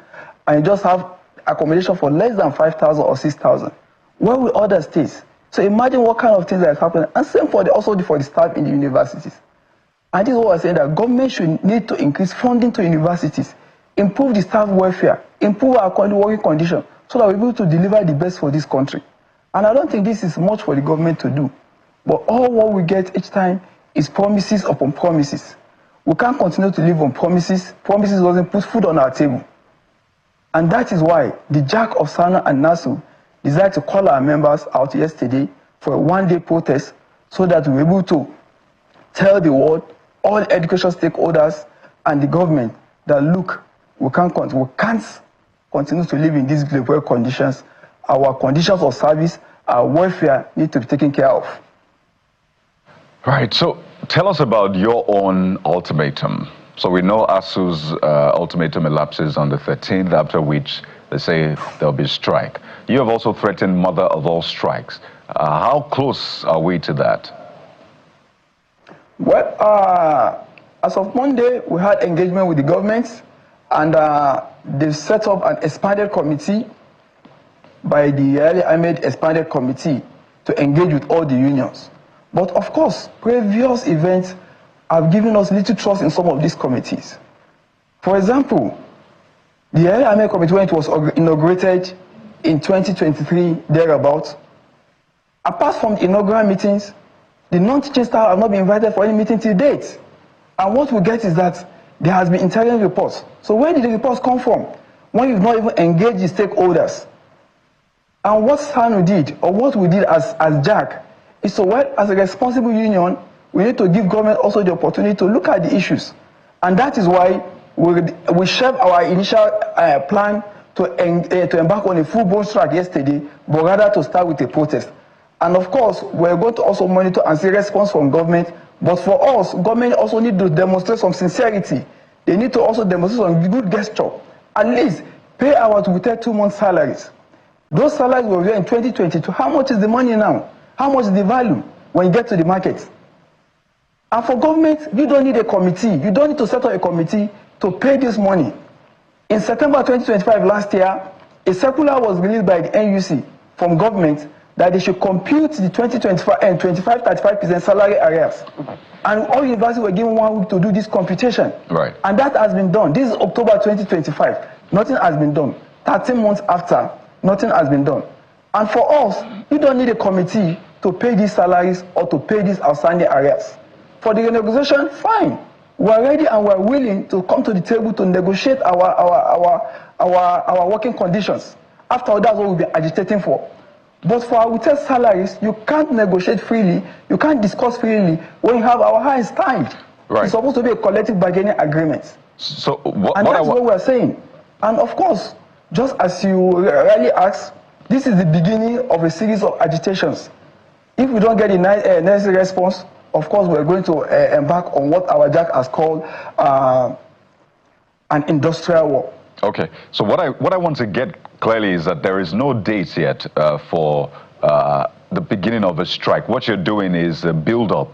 and you just have accommodation for less than 5,000 or 6,000. Where will other states? So imagine what kind of things that is happening. And same for the staff in the universities. And this is what I said, that government should need to increase funding to universities, improve the staff welfare, improve our working conditions, so that we're able to deliver the best for this country. And I don't think this is much for the government to do. But all what we get each time is promises upon promises. We can't continue to live on promises. Promises doesn't put food on our table. And that is why the JAC of SSANU and NASU decided to call our members out yesterday for a one-day protest so that we're able to tell the world, all education stakeholders and the government that, look, we can't continue to live in these global conditions. Our conditions of service, our welfare need to be taken care of. Right, so tell us about your own ultimatum. So we know ASU's ultimatum elapses on the 13th, after which they say there'll be a strike. You have also threatened mother of all strikes. How close are we to that? Well, as of Monday, we had engagement with the government, and they've set up an expanded committee by the Yahya Ahmed expanded committee to engage with all the unions. But of course, previous events have given us little trust in some of these committees. For example, the Yahya Ahmed committee, when it was inaugurated in 2023, thereabouts, apart from the inaugural meetings, the non-teaching staff have not been invited for any meeting till date. And what we get is that there has been interim reports. So where did the reports come from? When you've not even engaged the stakeholders. And what SSANU did, or what we did as JAC, is so well, as a responsible union, we need to give government also the opportunity to look at the issues. And that is why we shelved our initial plan to embark on a full-blown strike yesterday, but rather to start with a protest. And of course, we're going to also monitor and see response from government. But for us, government also need to demonstrate some sincerity. They need to also demonstrate some good gesture. At least pay our 2 month salaries. Those salaries were there in 2022. How much is the money now? How much is the value when you get to the market? And for government, you don't need a committee. You don't need to set up a committee to pay this money. In September 2025 last year, a circular was released by the NUC from government that they should compute the 2025 and 35% salary arrears. And all universities were given 1 week to do this computation. Right. And that has been done. This is October 2025. Nothing has been done. 13 months after, nothing has been done. And for us, you don't need a committee to pay these salaries or to pay these outstanding arrears. For the renegotiation, fine. We're ready and we're willing to come to the table to negotiate our working conditions. After all, that's what we'll be agitating for. But for our test salaries, you can't negotiate freely, you can't discuss freely when you have our hands tied. Right. It's supposed to be a collective bargaining agreement. So that's what we're saying. And of course, just as you rightly asked, this is the beginning of a series of agitations. If we don't get a necessary response, of course, we're going to embark on what our JAC has called an industrial war. Okay. So what I want to get clearly is that there is no date yet for the beginning of a strike. What you're doing is a build-up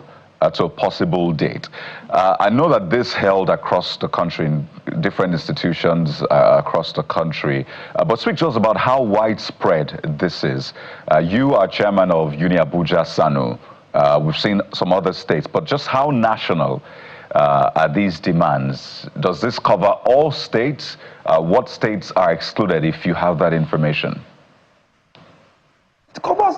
to a possible date. I know that this held across the country in different institutions across the country, but speak to us about how widespread this is. You are chairman of Uni Abuja SSANU. We've seen some other states, but just how national are these demands? Does this cover all states? What states are excluded, if you have that information? It covers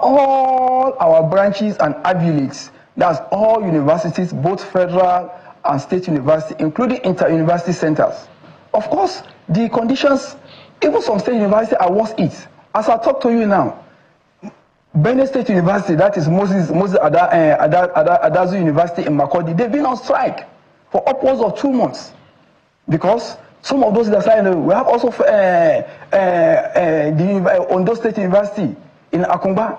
all our branches and affiliates. That's all universities, both federal and state universities, including inter-university centers. Of course, the conditions, even some state universities are worse it. As I talk to you now, Benin State University, that is Moses Adazu University in Makurdi, they've been on strike for upwards of 2 months. Because some of those that are we have also the Ondo State University in Akumba,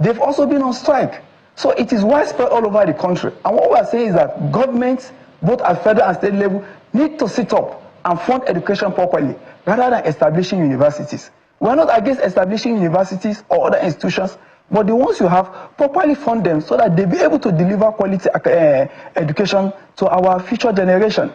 they've also been on strike. So it is widespread all over the country. And what we are saying is that governments, both at federal and state level, need to sit up and fund education properly, rather than establishing universities. We are not against establishing universities or other institutions, but the ones you have, properly fund them so that they'll be able to deliver quality education to our future generation.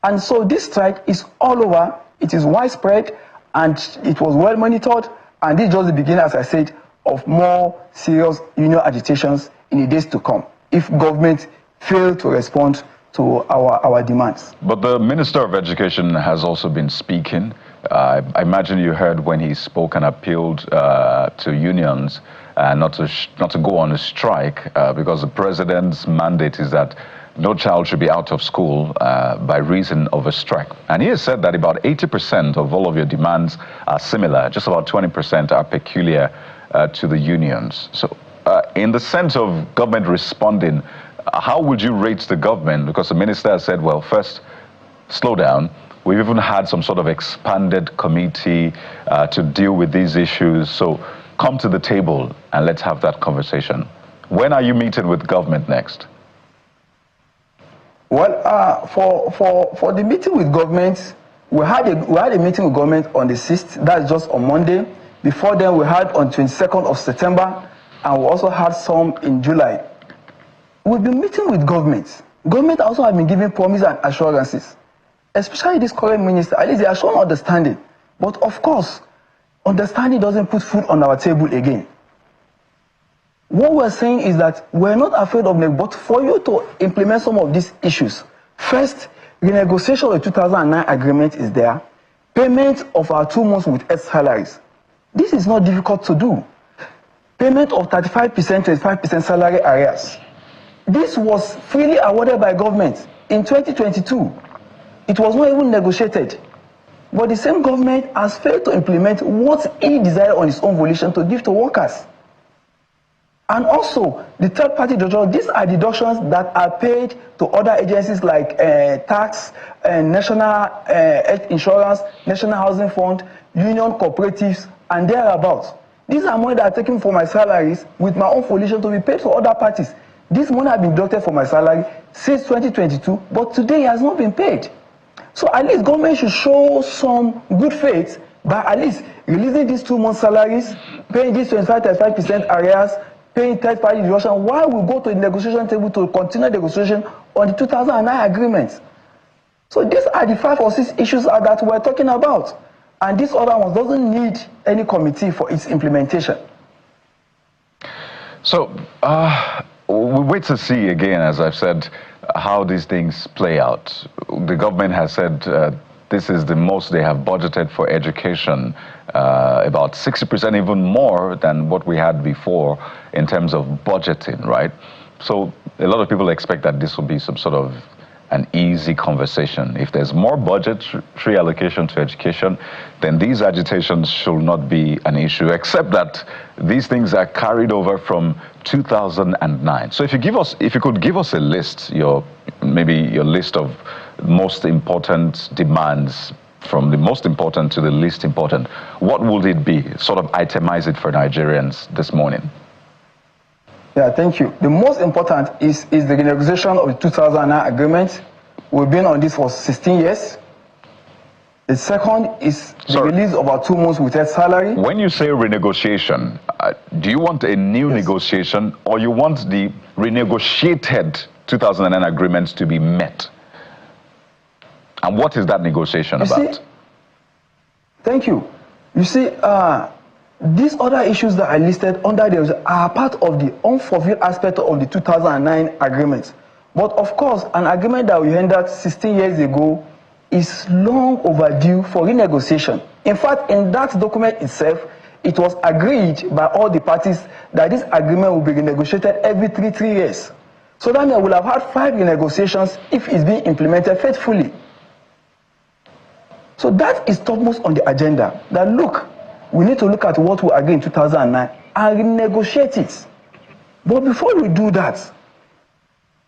And so this strike is all over, it is widespread, and it was well monitored, and this is just the beginning, as I said, of more serious union agitations in the days to come, if government fail to respond to our demands. But the Minister of Education has also been speaking. I imagine you heard when he spoke and appealed to unions not to go on a strike because the president's mandate is that no child should be out of school by reason of a strike. And he has said that about 80% of all of your demands are similar, just about 20% are peculiar to the unions. So in the sense of government responding, how would you rate the government? Because the minister has said, well, first, slow down. We've even had some sort of expanded committee to deal with these issues. So come to the table and let's have that conversation. When are you meeting with government next? Well, for the meeting with government, we had a meeting with government on the 6th. That's just on Monday. Before then, we had on 22nd of September, and we also had some in July. We've been meeting with government. Government also have been giving promises and assurances, especially this current minister. At least they are showing understanding. But of course, understanding doesn't put food on our table again. What we're saying is that we're not afraid of them, but for you to implement some of these issues, first, renegotiation of the 2009 agreement is there. Payment of our 2 months with X salaries. This is not difficult to do. Payment of 35%, 25% salary arrears. This was freely awarded by government in 2022. It was not even negotiated. But the same government has failed to implement what he decided on his own volition to give to workers. And also, the third-party deductions, these are deductions that are paid to other agencies like tax, national health insurance, national housing fund, union cooperatives, and thereabouts. These are money that are taken from my salaries with my own volition to be paid to other parties. This money has been deducted from my salary since 2022, but today it has not been paid. So at least government should show some good faith by at least releasing these 2 months' salaries, paying these 25% arrears, paying third-party deduction, while we go to the negotiation table to continue negotiation on the 2009 agreement. So these are the 5 or 6 issues that we're talking about. And this other one doesn't need any committee for its implementation. So we'll wait to see again, as I've said, how these things play out. The government has said this is the most they have budgeted for education, about 60%, even more than what we had before in terms of budgeting, right? So a lot of people expect that this will be some sort of an easy conversation. If there's more budgetary allocation to education, then these agitations should not be an issue, except that these things are carried over from 2009. So if you could give us a list, maybe your list of most important demands, from the most important to the least important, what would it be? Sort of itemize it for Nigerians this morning. Yeah, thank you. The most important is the renegotiation of the 2009 agreement. We've been on this for 16 years. The second is the release of our 2 months without salary. When you say renegotiation, do you want a new negotiation, or you want the renegotiated 2009 agreements to be met? And what is that negotiation about? Thank you. You see, these other issues that I listed under those are part of the unfulfilled aspect of the 2009 agreement. But of course, an agreement that we entered 16 years ago is long overdue for renegotiation. In fact, in that document itself, it was agreed by all the parties that this agreement will be renegotiated every 3 years. So that means we'll have had 5 renegotiations if it's being implemented faithfully. So that is topmost on the agenda. That look, we need to look at what we agreed in 2009 and renegotiate it. But before we do that,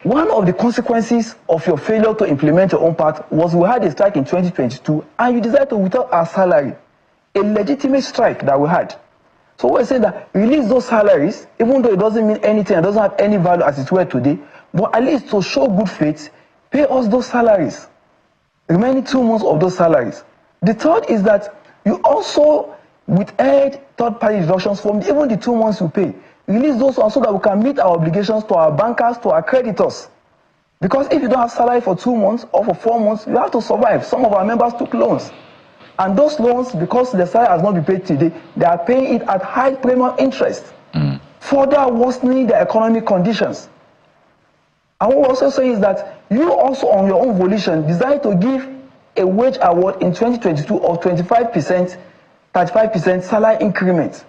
one of the consequences of your failure to implement your own part was we had a strike in 2022 and you decided to withhold our salary, a legitimate strike that we had. So we're saying that release those salaries, even though it doesn't mean anything, it doesn't have any value as it were today, but at least to show good faith, pay us those salaries, remaining 2 months of those salaries. The third is that you also withheld third-party deductions from even the 2 months you pay. Release those ones so that we can meet our obligations to our bankers, to our creditors. Because if you don't have salary for 2 months or for 4 months, you have to survive. Some of our members took loans. And those loans, because the salary has not been paid today, they are paying it at high premium interest, further worsening the economic conditions. And what we're also saying is that you also, on your own volition, decide to give a wage award in 2022 of 25%, 35% salary increment.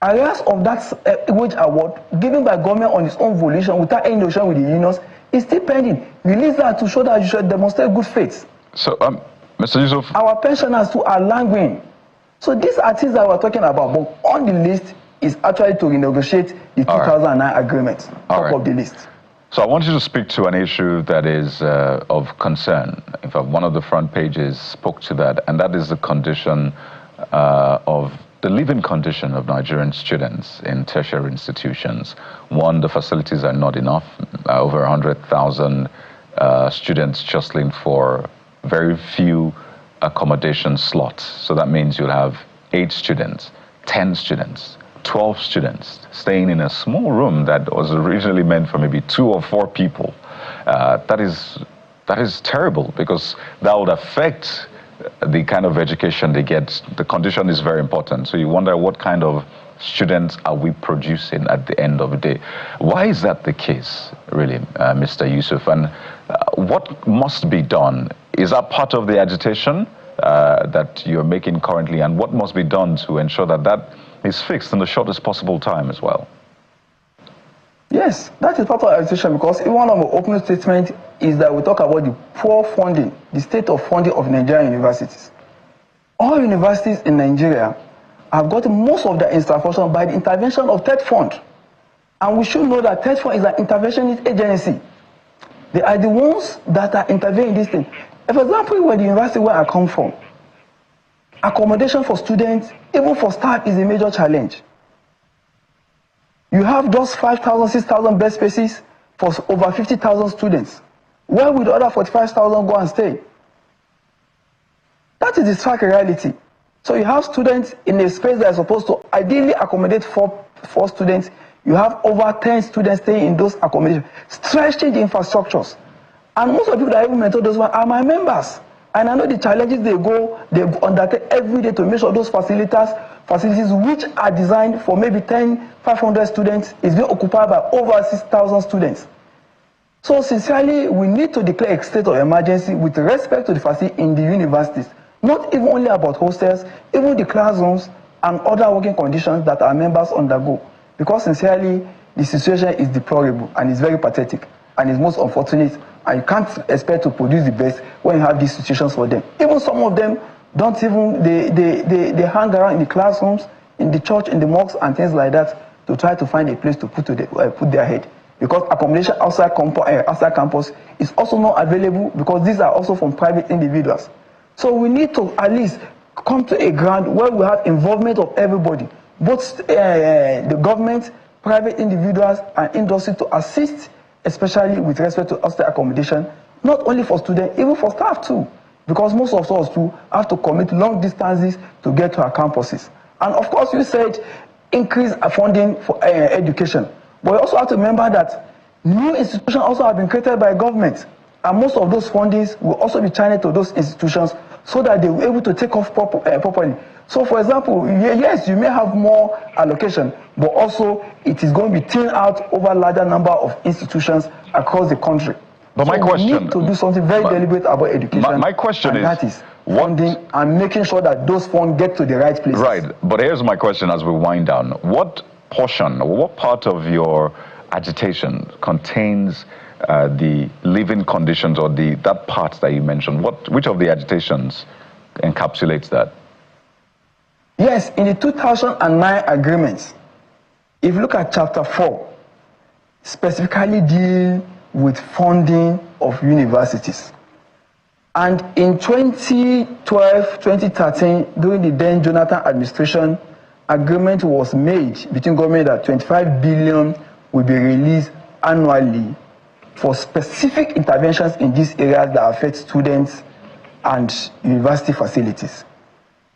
Arrears of that wage award given by government on its own volition without any negotiation with the unions is still pending. Release that to show that you should demonstrate good faith. So, Mr. Yusuf, our pensioners too are languishing. So these are things that we're talking about, but on the list is actually to renegotiate the 2009 agreement, top of the list. So I want you to speak to an issue that is of concern. In fact, one of the front pages spoke to that, and that is the condition of the living condition of Nigerian students in tertiary institutions. One, the facilities are not enough. Over 100,000 students jostling for very few accommodation slots. So that means you'll have 8 students, 10 students, 12 students staying in a small room that was originally meant for maybe 2 or 4 people. That is terrible, because that would affect the kind of education they get. The condition is very important. So you wonder, what kind of students are we producing at the end of the day? Why is that the case, really, Mr. Yusuf? And what must be done? Is that part of the agitation that you're making currently? And what must be done to ensure that that is fixed in the shortest possible time as well? Yes, that is part of the agitation, because one of the opening statements is that we talk about the poor funding, the state of funding of Nigerian universities. all universities in Nigeria have got most of their infrastructure by the intervention of TED Fund. And we should know that TED Fund is an interventionist agency. They are the ones that are intervening in this thing. For example, when the university where I come from, accommodation for students, even for staff, is a major challenge. You have just 5,000, 6,000 bed spaces for over 50,000 students. Where would the other 45,000 go and stay? That is the stark reality. So you have students in a space that is supposed to ideally accommodate four students. You have over 10 students staying in those accommodations, stretching the infrastructures. And most of the people that even mentor those ones are my members. And I know the challenges they undertake every day to make sure those facilities which are designed for maybe 500 students is being occupied by over 6,000 students. So sincerely, we need to declare a state of emergency with respect to the facility in the universities. Not even only about hostels, even the classrooms and other working conditions that our members undergo. Because sincerely, the situation is deplorable and it's very pathetic and it's most unfortunate, and you can't expect to produce the best when you have these situations for them. Even some of them don't even, they hang around in the classrooms, in the church, in the mosques and things like that to try to find a place to put their head. Because accommodation outside campus is also not available because these are also from private individuals. So we need to at least come to a ground where we have involvement of everybody, both the government, private individuals, and industry to assist, especially with respect to hostel accommodation, not only for students, even for staff too. Because most of us too have to commit long distances to get to our campuses. And of course, you said increase funding for education. But you also have to remember that new institutions also have been created by government. And most of those fundings will also be channeled to those institutions so that they will be able to take off properly. So for example, yes, you may have more allocation, but also it is going to be thinned out over a larger number of institutions across the country. But so my question, we need to do something very deliberate about education. My question is, that is funding and making sure that those funds get to the right places. Right, but here's my question as we wind down. What portion, or what part of your agitation contains the living conditions, or that part that you mentioned? Which of the agitations encapsulates that? Yes, in the 2009 agreements, if you look at Chapter 4, specifically deal with funding of universities. And in 2012, 2013, during the then Jonathan administration, agreement was made between government that 25 billion will be released annually for specific interventions in these areas that affect students and university facilities.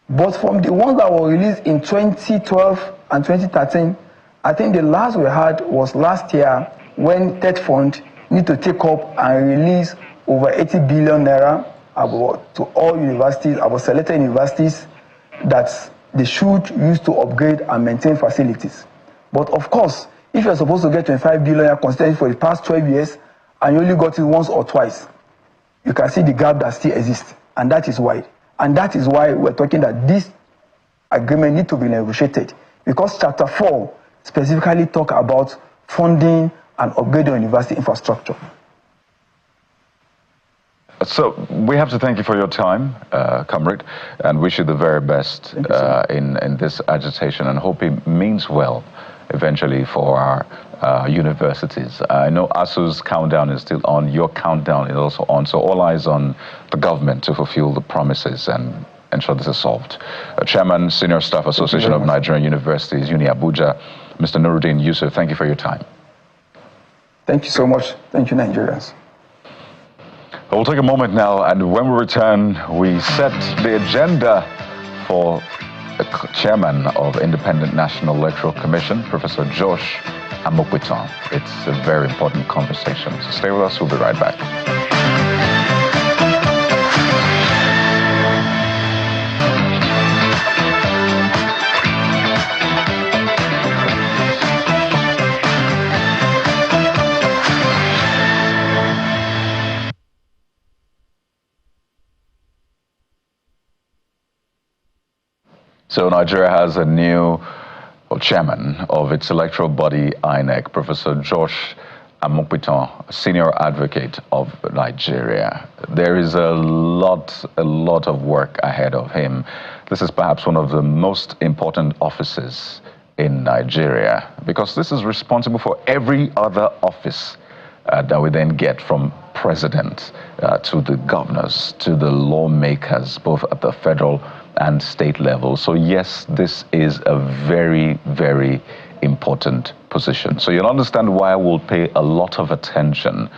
But from the ones that were released in 2012 and 2013, I think the last we had was last year when TED Fund need to take up and release over 80 billion naira to all universities, about selected universities that they should use to upgrade and maintain facilities. But of course, if you're supposed to get 25 billion consistently for the past 12 years and you only got it once or twice, you can see the gap that still exists, and that is why. And that is why we're talking that this agreement needs to be negotiated, because Chapter 4 specifically talk about funding and upgrading university infrastructure. So we have to thank you for your time, comrade, and wish you the very best in this agitation, and hope it means well eventually for our universities. I know ASU's countdown is still on, your countdown is also on, so all eyes on the government to fulfill the promises and ensure this is solved. Chairman, Senior Staff Association of Nigerian Universities, Uni Abuja, Mr. Nuruddin Yusuf, thank you for your time. Thank you so much. Thank you, Nigerians. We'll take a moment now, and when we return, we set the agenda for the Chairman of Independent National Electoral Commission, Professor Josh Amokwiton. It's a very important conversation. So stay with us, we'll be right back. So Nigeria has a new chairman of its electoral body, INEC, Professor Josh Amokpiton, senior advocate of Nigeria. There is a lot of work ahead of him. This is perhaps one of the most important offices in Nigeria, because this is responsible for every other office that we then get, from president to the governors to the lawmakers, both at the federal and state level. So yes, this is a very, very important position. So you'll understand why we'll pay a lot of attention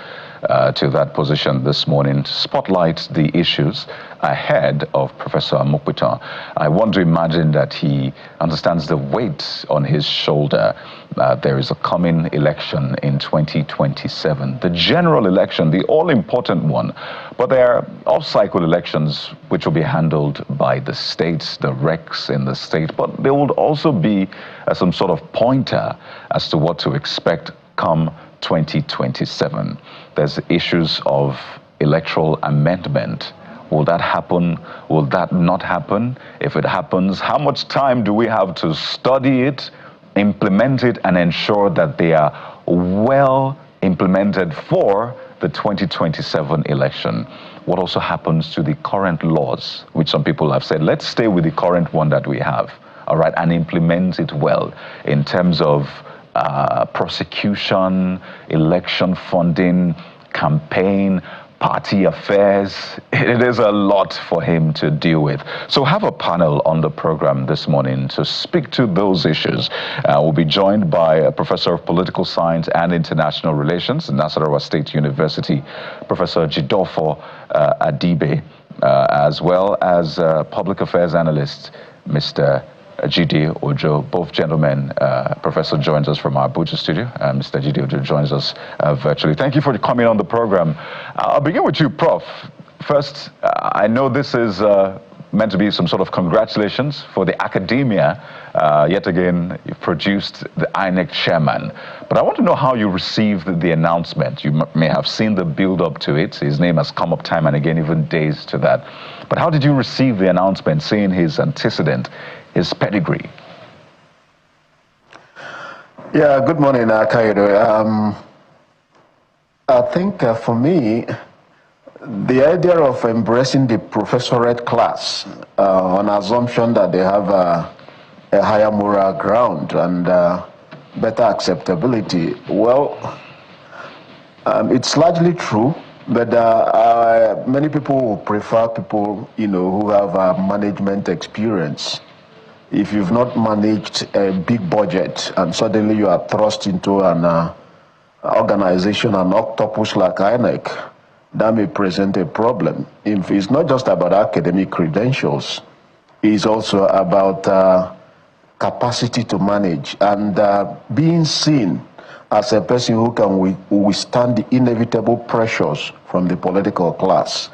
to that position this morning, to spotlight the issues ahead of Professor Amokpiton. I want to imagine that he understands the weight on his shoulder. There is a coming election in 2027, the general election, the all-important one. But there are off-cycle elections which will be handled by the states, the recs in the state, but there will also be some sort of pointer as to what to expect come 2027. There's issues of electoral amendment. Will that happen? Will that not happen? If it happens, how much time do we have to study it, implement it, and ensure that they are well implemented for the 2027 election? What also happens to the current laws, which some people have said, let's stay with the current one that we have, all right, and implement it well in terms of prosecution, election funding, campaign, party affairs. It is a lot for him to deal with. So have a panel on the program this morning to speak to those issues. We'll be joined by a professor of political science and international relations at Nasarawa State University, Professor Jidofo Adibe, as well as public affairs analyst, Mr. Jide Ojo. Both gentlemen, Professor joins us from our Abuja studio. Mr. Jide Ojo joins us virtually. Thank you for coming on the program. I'll begin with you, Prof. First, I know this is meant to be some sort of congratulations for the academia. Yet again, you've produced the INEC Chairman. But I want to know how you received the announcement. You may have seen the build-up to it. His name has come up time and again, even days to that. But how did you receive the announcement, seeing his antecedent, his pedigree? Yeah, good morning, Kaido. I think for me, the idea of embracing the professorate class on assumption that they have a higher moral ground and better acceptability, well, it's largely true, but many people will prefer people, who have management experience. If you've not managed a big budget and suddenly you are thrust into an organization, an octopus like INEC, that may present a problem. If it's not just about academic credentials, it's also about capacity to manage and being seen as a person who can withstand the inevitable pressures from the political class.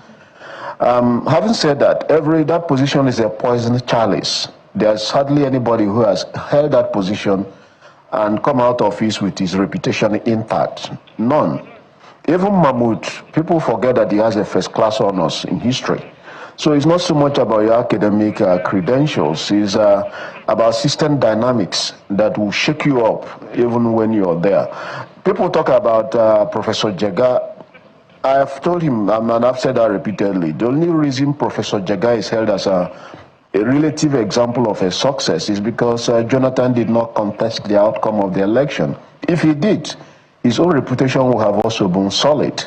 Having said that, that position is a poison chalice. There's hardly anybody who has held that position and come out of it with his reputation intact. None. Even Mahmoud, people forget that he has a first-class honors in history. So it's not so much about your academic credentials. It's about system dynamics that will shake you up even when you're there. People talk about Professor Jega. I've told him, and I've said that repeatedly, the only reason Professor Jega is held as a relative example of a success is because Jonathan did not contest the outcome of the election. If he did, his own reputation would have also been solid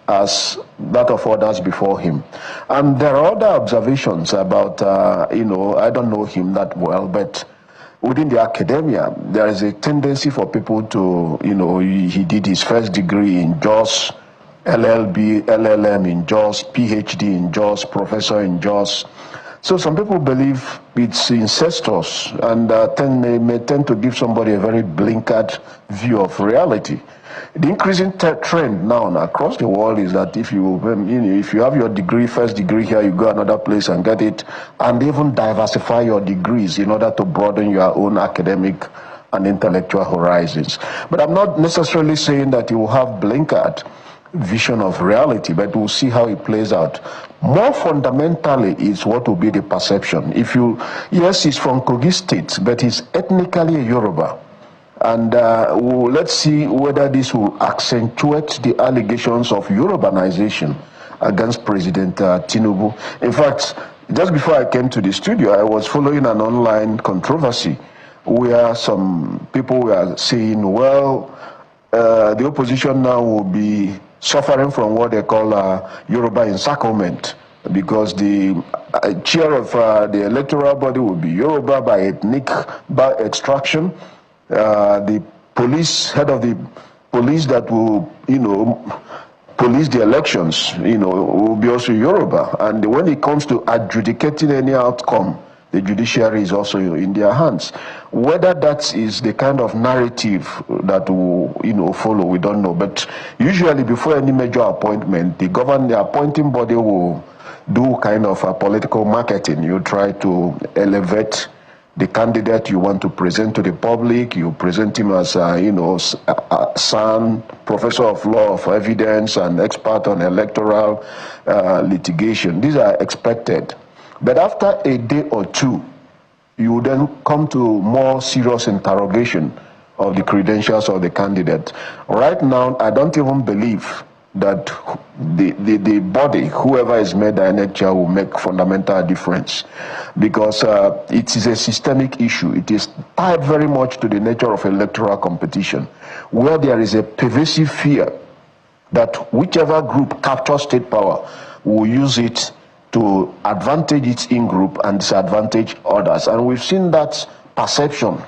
as that of others before him. And there are other observations about, I don't know him that well, but within the academia, there is a tendency for people to, he did his first degree in JOS, LLB, LLM in JOS, PhD in JOS, professor in JOS. So some people believe it's incestuous and may tend to give somebody a very blinkered view of reality. The increasing trend now across the world is that if you have your degree, first degree here, you go another place and get it, and even diversify your degrees in order to broaden your own academic and intellectual horizons. But I'm not necessarily saying that you will have blinkered vision of reality, but we'll see how it plays out. More fundamentally is what will be the perception. Yes, he's from Kogi State, but he's ethnically a Yoruba. And let's see whether this will accentuate the allegations of Yorubanization against President Tinubu. In fact, just before I came to the studio, I was following an online controversy where some people were saying, well, the opposition now will be suffering from what they call Yoruba encirclement, because the chair of the electoral body will be Yoruba by ethnic extraction. The police, head of the police that will, police the elections, will be also Yoruba. And when it comes to adjudicating any outcome, the judiciary is also in their hands. Whether that is the kind of narrative that will, follow, we don't know. But usually before any major appointment, the appointing body will do kind of a political marketing. You try to elevate the candidate you want to present to the public. You present him as, a son, professor of law of evidence, and expert on electoral litigation. These are expected. But after a day or two, you then come to more serious interrogation of the credentials of the candidate. Right now, I don't even believe that the body, whoever is made the INEC chair, will make fundamental difference, because it is a systemic issue. It is tied very much to the nature of electoral competition, where there is a pervasive fear that whichever group captures state power will use it to advantage its in-group and disadvantage others. And we've seen that perception,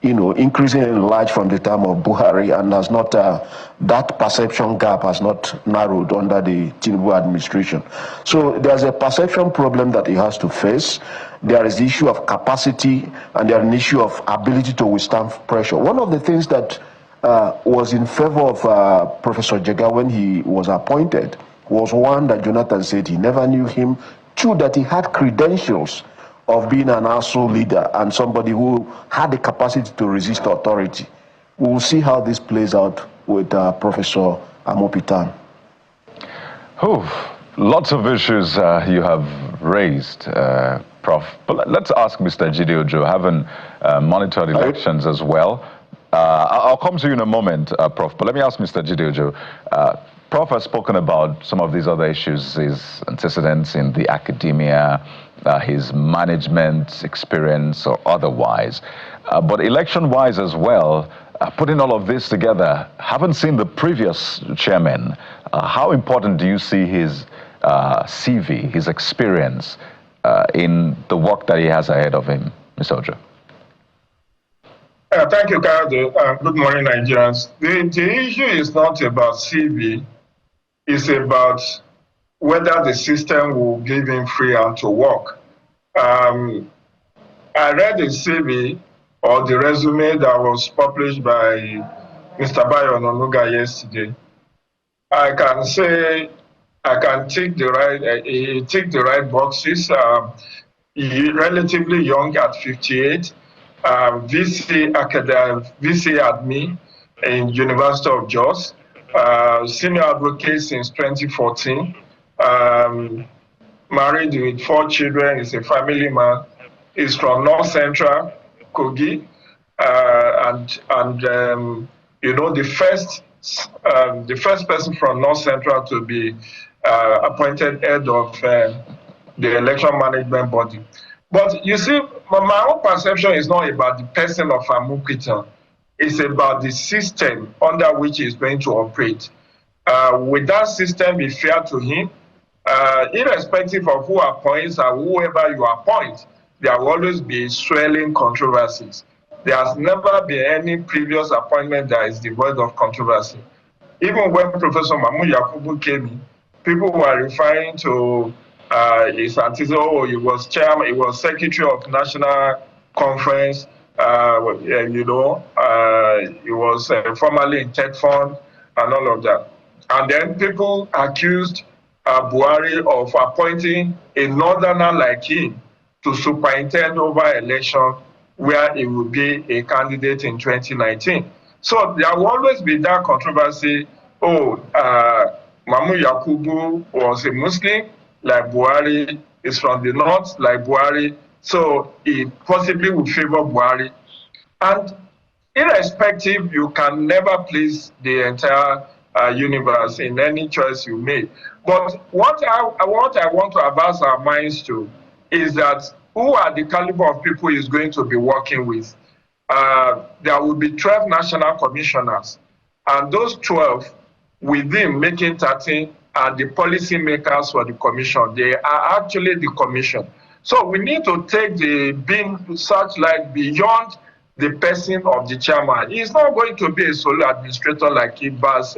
increasing in large from the time of Buhari, and has not, that perception gap has not narrowed under the Tinubu administration. So there's a perception problem that he has to face. There is the issue of capacity, and there's an issue of ability to withstand pressure. One of the things that was in favor of Professor Jega when he was appointed was, one, that Jonathan said he never knew him. Two, that he had credentials of being an NASU leader and somebody who had the capacity to resist authority. We will see how this plays out with Professor Amopitan. Lots of issues you have raised, Prof. But let's ask Mr. Jide Ojo, having monitored elections as well. I'll come to you in a moment, Prof. But let me ask Mr. Jide Ojo. Prof has spoken about some of these other issues, his antecedents in the academia, his management experience or otherwise. But election-wise as well, putting all of this together, haven't seen the previous chairman. How important do you see his CV, his experience in the work that he has ahead of him, Mr. Ojo? Thank you, Kayode. Good morning, Nigerians. The issue is not about CV. It's about whether the system will give him free hand to work. I read the CV or the resume that was published by Mr. Bayo Ononuga yesterday. I can say I can tick the right boxes. He's relatively young at 58. VC admin in University of Jos. Senior advocate since 2014. Married with 4 children. Is a family man. Is from North Central Kogi, the first person from North Central to be appointed head of the election management body. But you see, my own perception is not about the person of Amupitan. It's about the system under which he's going to operate. Will that system be fair to him? Irrespective of who appoints or whoever you appoint, there will always be swelling controversies. There has never been any previous appointment that is devoid of controversy. Even when Professor Mahmoud Yakubu came in, people were referring to his antecedent. He was chairman, he was secretary of national conference. He was formerly in Tech Fund and all of that. And then people accused Buhari of appointing a northerner like him to superintend over election where he would be a candidate in 2019. So there will always be that controversy. Mahmoud Yakubu was a Muslim, like Buhari, is from the north, like Buhari, so he possibly would favor Buhari. And irrespective, you can never please the entire universe in any choice you make. But what I want to advance our minds to is that who are the caliber of people he's going to be working with. There will be 12 national commissioners, and those 12, within making 13, are the policy makers for the commission. They are actually the commission. So we need to take the beam searchlight beyond the person of the chairman. He's not going to be a solo administrator like Ibas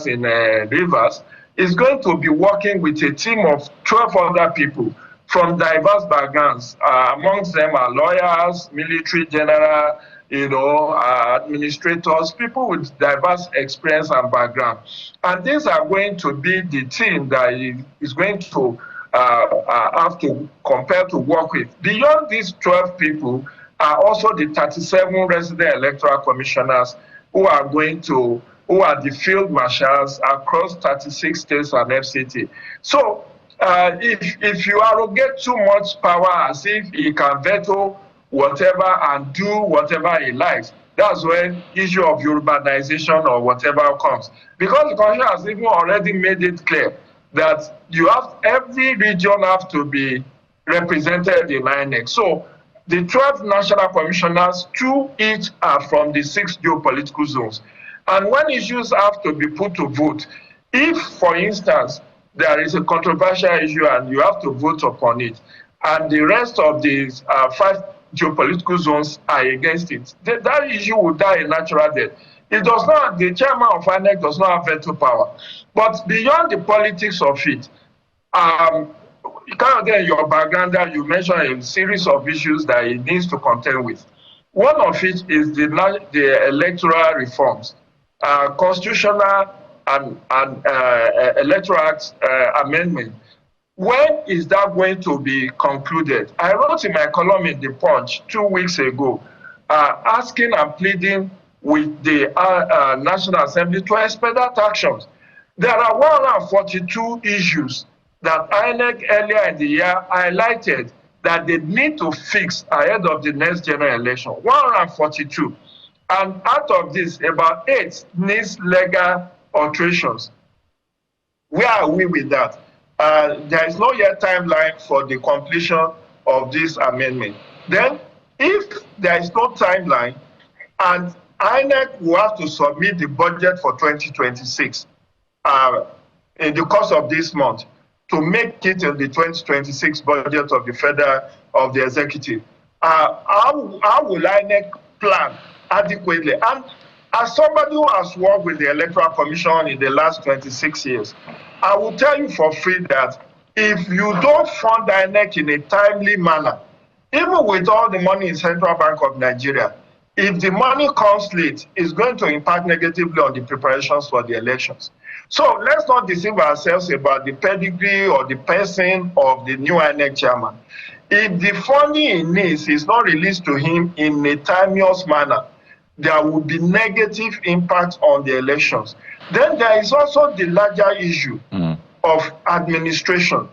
in Rivers. He's going to be working with a team of 12 other people from diverse backgrounds. Amongst them are lawyers, military general, administrators, people with diverse experience and background. And these are going to be the team that is going to have to compare to work with. Beyond these 12 people are also the 37 resident electoral commissioners who are the field marshals across 36 states and FCT. So if you arrogate too much power as if he can veto whatever and do whatever he likes, that's when issue of urbanization or whatever comes. Because the Constitution has even already made it clear that every region have to be represented in INEC. So the 12 national commissioners, 2 each are from the 6 geopolitical zones. And when issues have to be put to vote, if, for instance, there is a controversial issue and you have to vote upon it, and the rest of these 5 geopolitical zones are against it, that issue will die a natural death. It does not, the chairman of INEC does not have veto power. But beyond the politics of it, in your background that you mentioned a series of issues that it needs to contend with. One of it is the electoral reforms, constitutional and electoral act amendment. When is that going to be concluded? I wrote in my column in The Punch 2 weeks ago, asking and pleading with the National Assembly to expedite actions. There are 142 issues that INEC earlier in the year highlighted that they need to fix ahead of the next general election. 142. And out of this, about 8 needs legal alterations. Where are we with that? There is no yet timeline for the completion of this amendment. Then, if there is no timeline, and INEC will have to submit the budget for 2026 in the course of this month to make it in the 2026 budget of the executive. How will INEC plan adequately? And as somebody who has worked with the Electoral Commission in the last 26 years, I will tell you for free that if you don't fund INEC in a timely manner, even with all the money in Central Bank of Nigeria, if the money comes late, it's going to impact negatively on the preparations for the elections. So let's not deceive ourselves about the pedigree or the person of the new INEC chairman. If the funding he needs is not released to him in a timeous manner, there will be negative impact on the elections. Then there is also the larger issue of administration.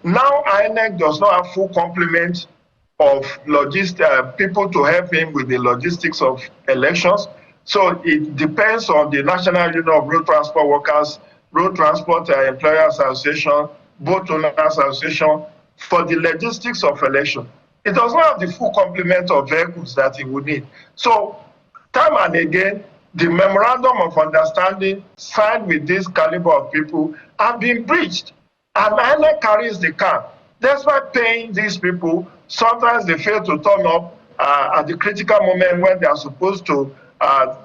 Now INEC does not have full complement of people to help him with the logistics of elections. So it depends on the National Union of Road Transport Workers, Road Transport Employer Association, Boat Owner Association for the logistics of election. It does not have the full complement of vehicles that it would need. So time and again, the memorandum of understanding signed with this caliber of people have been breached. And INEC carries the can. Despite paying these people, sometimes they fail to turn up at the critical moment when they are supposed to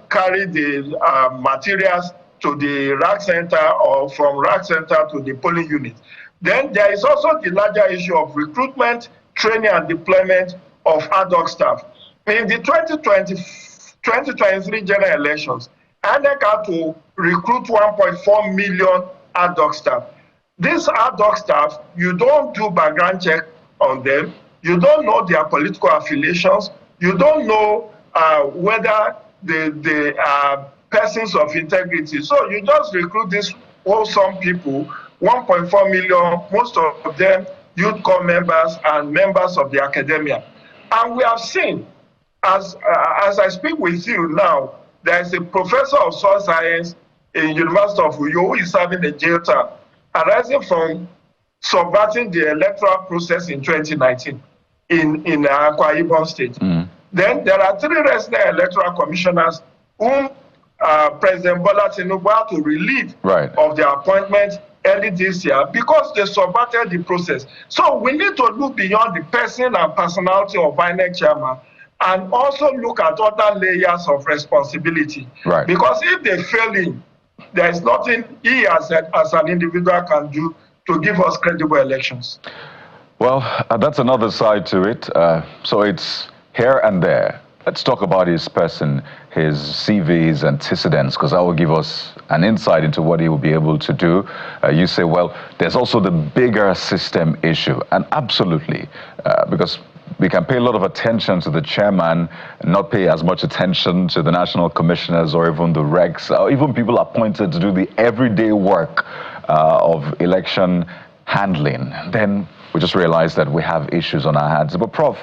carry the materials to the rack center or from rack center to the polling unit. Then there is also the larger issue of recruitment, training and deployment of ad hoc staff. In the 2023 general elections, INEC had to recruit 1.4 million ad hoc staff. This ad hoc staff, you don't do background check on them, you don't know their political affiliations, you don't know whether they are persons of integrity. So you just recruit these wholesome people, 1.4 million, most of them youth corps members and members of the academia. And we have seen as I speak with you now, there is a professor of soil science in University of Uyo who is serving a jail term, arising from subverting the electoral process in 2019 in Akwa Ibom State. Then there are 3 resident electoral commissioners whom President Bola Tinubu had to relieve of their appointment early this year because they subverted the process. So we need to look beyond the person and personality of INEC Chairman and also look at other layers of responsibility. Because if they fail him, there is nothing he as an individual can do to give us credible elections. Well, that's another side to it. So it's here and there. Let's talk about his person, his CV, his antecedents, because that will give us an insight into what he will be able to do. You say, well, there's also the bigger system issue. And absolutely, because we can pay a lot of attention to the chairman, not pay as much attention to the national commissioners or even the regs, or even people appointed to do the everyday work of election handling. Then we just realize that we have issues on our hands. But Prof,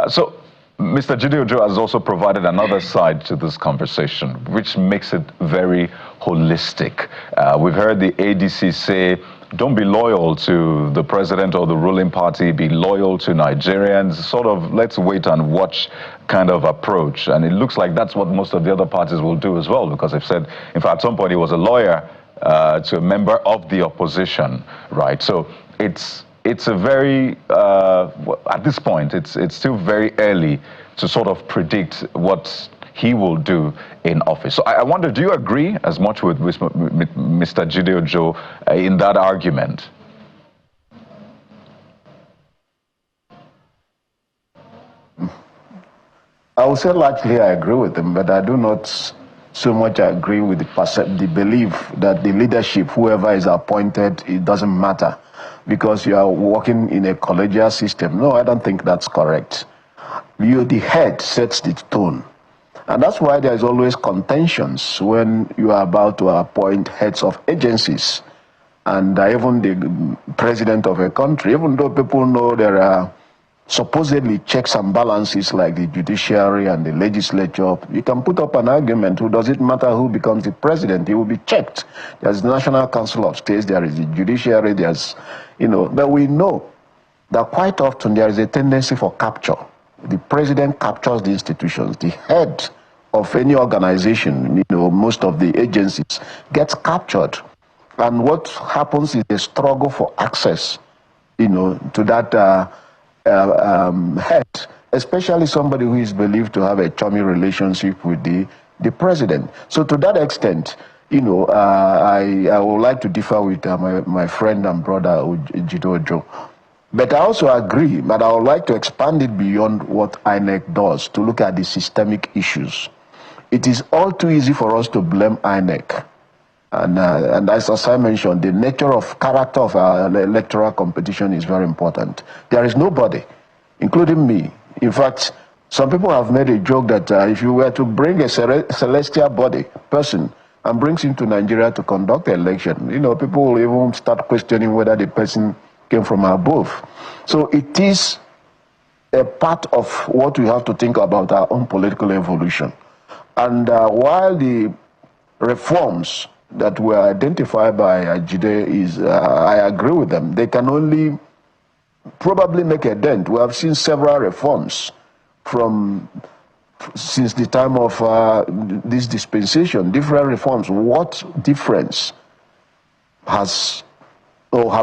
so Mr. Jide Ojo has also provided another side to this conversation, which makes it very holistic. We've heard the ADC say, don't be loyal to the president or the ruling party, be loyal to Nigerians, sort of let's wait and watch kind of approach. And it looks like that's what most of the other parties will do as well, because they've said, in fact, at some point he was a lawyer to a member of the opposition, right? So it's a very, at this point, it's still very early to sort of predict what he will do in office. So I wonder, do you agree as much with Mr. Jide Ojo in that argument? I would say largely I agree with him, but I do not so much agree with the belief that the leadership, whoever is appointed, it doesn't matter because you are working in a collegial system. No, I don't think that's correct. The head sets the tone. And that's why there's always contentions when you are about to appoint heads of agencies and even the president of a country, even though people know there are supposedly checks and balances like the judiciary and the legislature. You can put up an argument, does it matter who becomes the president? He will be checked. There's the National Council of States, there is the judiciary, there's, but we know that quite often there is a tendency for capture. The president captures the institutions. The head of any organization, most of the agencies, gets captured. And what happens is a struggle for access, to that head, especially somebody who is believed to have a chummy relationship with the president. So to that extent, I would like to differ with my friend and brother Jide Ojo. But I also agree, but I would like to expand it beyond what INEC does to look at the systemic issues. It is all too easy for us to blame INEC. And as I mentioned, the nature of character of our electoral competition is very important. There is nobody, including me. In fact, some people have made a joke that if you were to bring a celestial person and brings him to Nigeria to conduct the election, people will even start questioning whether the person came from above. So it is a part of what we have to think about our own political evolution. And while the reforms that were identified by Jide is, I agree with them, they can only probably make a dent. We have seen several reforms since the time of this dispensation, different reforms. What difference have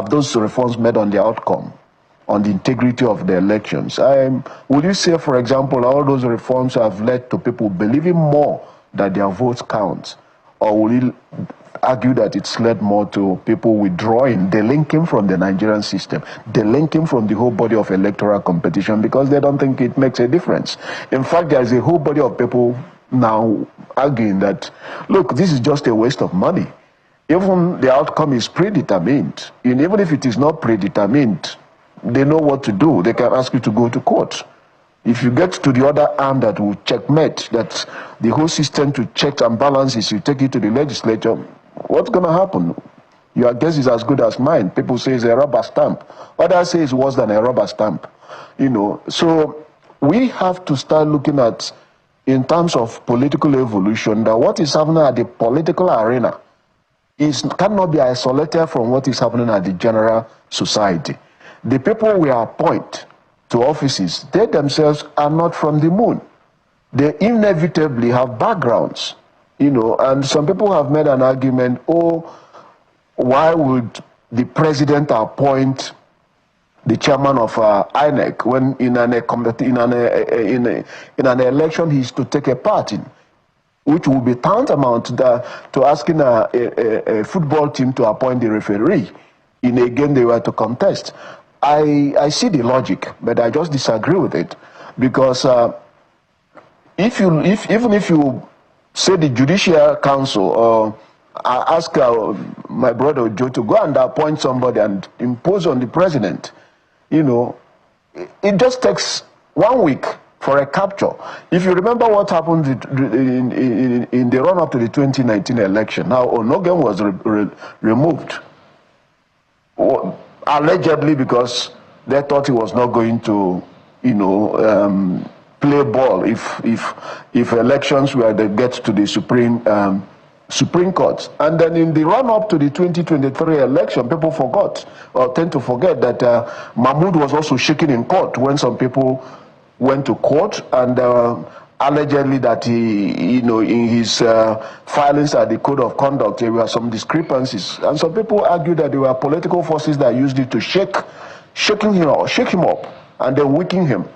those reforms made on the outcome, on the integrity of the elections? Would you say, for example, all those reforms have led to people believing more that their votes count? Or will you argue that it's led more to people withdrawing, delinking from the Nigerian system, delinking from the whole body of electoral competition because they don't think it makes a difference? In fact, there's a whole body of people now arguing that, look, this is just a waste of money. Even the outcome is predetermined. And even if it is not predetermined, they know what to do. They can ask you to go to court. If you get to the other arm that will checkmate, that the whole system to checks and balances, you take it to the legislature, what's going to happen? Your guess is as good as mine. People say it's a rubber stamp. Others say it's worse than a rubber stamp. So we have to start looking at, in terms of political evolution, that what is happening at the political arena cannot be isolated from what is happening at the general society. The people we appoint to offices, they themselves are not from the moon. They inevitably have backgrounds, you know, and some people have made an argument, oh, why would the president appoint the chairman of INEC when in an election he's to take a part in, which will be tantamount to asking a football team to appoint the referee in a game they were to contest. I see the logic, but I just disagree with it, because even if you say the Judicial Council, or I ask my brother Joe to go and appoint somebody and impose on the president, you know, it just takes 1 week for a capture. If you remember what happened in the run-up to the 2019 election, how Onogem was removed, allegedly because they thought he was not going to, you know, play ball if elections were to get to the Supreme Court. And then in the run-up to the 2023 election, people forgot, or tend to forget, that Mahmoud was also shaking in court when some people went to court, and allegedly that he, you know, in his filings at the Code of Conduct, there were some discrepancies. And some people argued that there were political forces that used it to shake him up, and then weaken him.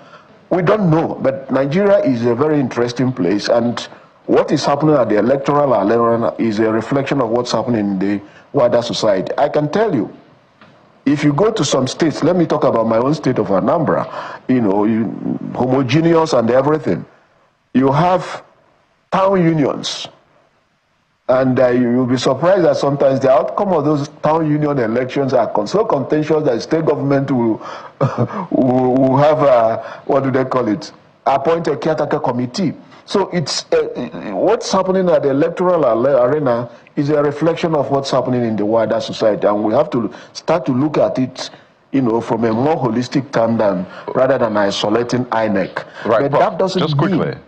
We don't know, but Nigeria is a very interesting place, and what is happening at the electoral arena is a reflection of what's happening in the wider society. I can tell you, if you go to some states, let me talk about my own state of Anambra, you know, homogeneous and everything. You have town unions, and you'll be surprised that sometimes the outcome of those town union elections are so contentious that state government will have, what do they call it, appoint a caretaker committee. So it's what's happening at the electoral arena is a reflection of what's happening in the wider society, and we have to start to look at it, you know, from a more holistic term rather than isolating INEC. Right, but that doesn't just quickly mean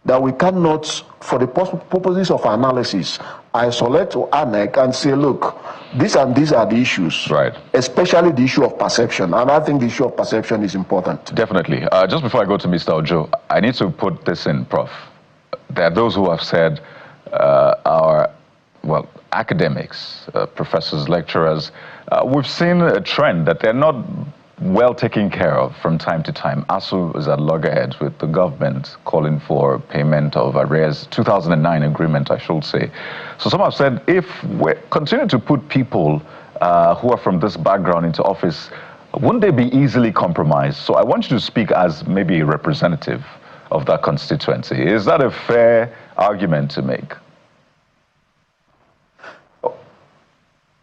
that we cannot, for the purposes of analysis, isolate to INEC and say, look, these and these are the issues, right? Especially the issue of perception, and I think the issue of perception is important. Definitely. Just before I go to Mr. Ojo, I need to put this in, Prof. There are those who have said our, well, academics, professors, lecturers, we've seen a trend that they're not well taken care of from time to time. ASU is at loggerheads with the government calling for payment of arrears, 2009 agreement, I should say. So some have said, if we continue to put people who are from this background into office, wouldn't they be easily compromised? So I want you to speak as maybe a representative of that constituency. Is that a fair argument to make?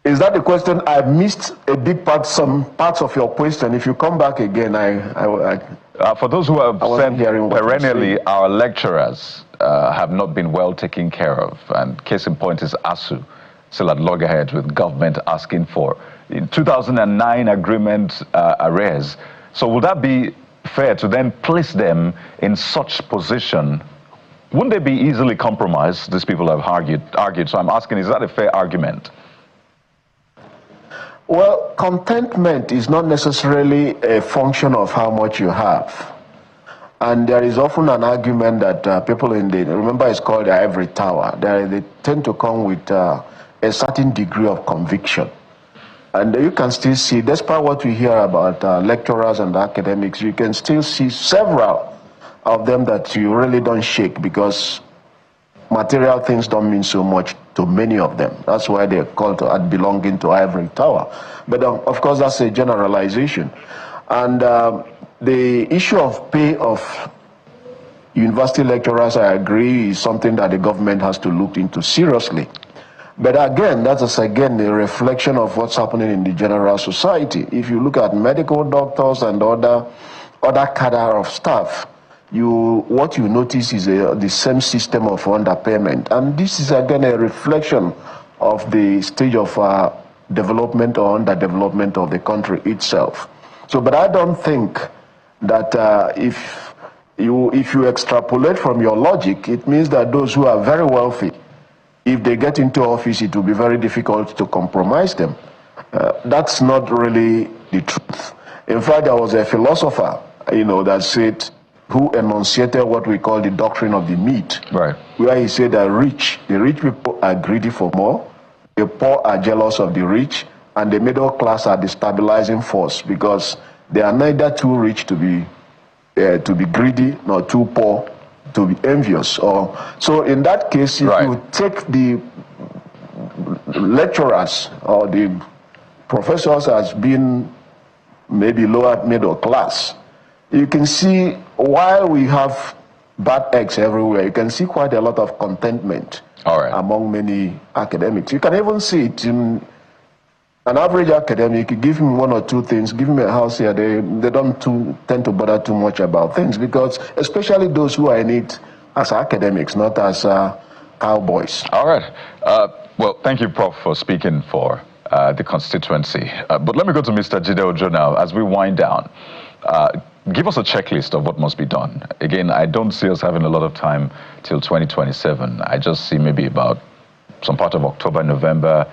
Is that the question? I missed a big part, some parts of your question. If you come back again, for those who have said perennially our lecturers have not been well taken care of, and case in point is ASU, still at loggerheads with government asking for in 2009 agreement arrears. So would that be fair to then place them in such position? Wouldn't they be easily compromised? These people have argued. So I'm asking, is that a fair argument? Well, contentment is not necessarily a function of how much you have. And there is often an argument that people remember it's called the ivory tower, they tend to come with a certain degree of conviction. And you can still see, despite what we hear about lecturers and academics, you can still see several of them that you really don't shake, because material things don't mean so much to many of them. That's why they're called belonging to ivory tower. But of course, that's a generalization. And the issue of pay of university lecturers, I agree, is something that the government has to look into seriously. But again, that's again a reflection of what's happening in the general society. If you look at medical doctors and other cadre of staff, what you notice is the same system of underpayment. And this is again a reflection of the stage of development or underdevelopment of the country itself. So, but I don't think that if if you extrapolate from your logic, it means that those who are very wealthy, if they get into office, it will be very difficult to compromise them. That's not really the truth. In fact, there was a philosopher, that said, who enunciated what we call the doctrine of the meat, right, where he said that the rich people are greedy for more, the poor are jealous of the rich, and the middle class are the stabilizing force, because they are neither too rich to be greedy nor too poor to be envious. So in that case, if you take the lecturers or the professors as being maybe lower middle class, you can see while we have bad eggs everywhere, you can see quite a lot of contentment among many academics. You can even see it in an average academic. You give him one or two things, give him a house here, they don't tend to bother too much about things, because especially those who are in it as academics, not as cowboys. All right. Well, thank you, Prof, for speaking for the constituency. But let me go to Mr. Jide Ojo now as we wind down. Give us a checklist of what must be done. Again, I don't see us having a lot of time till 2027. I just see maybe about some part of October, November.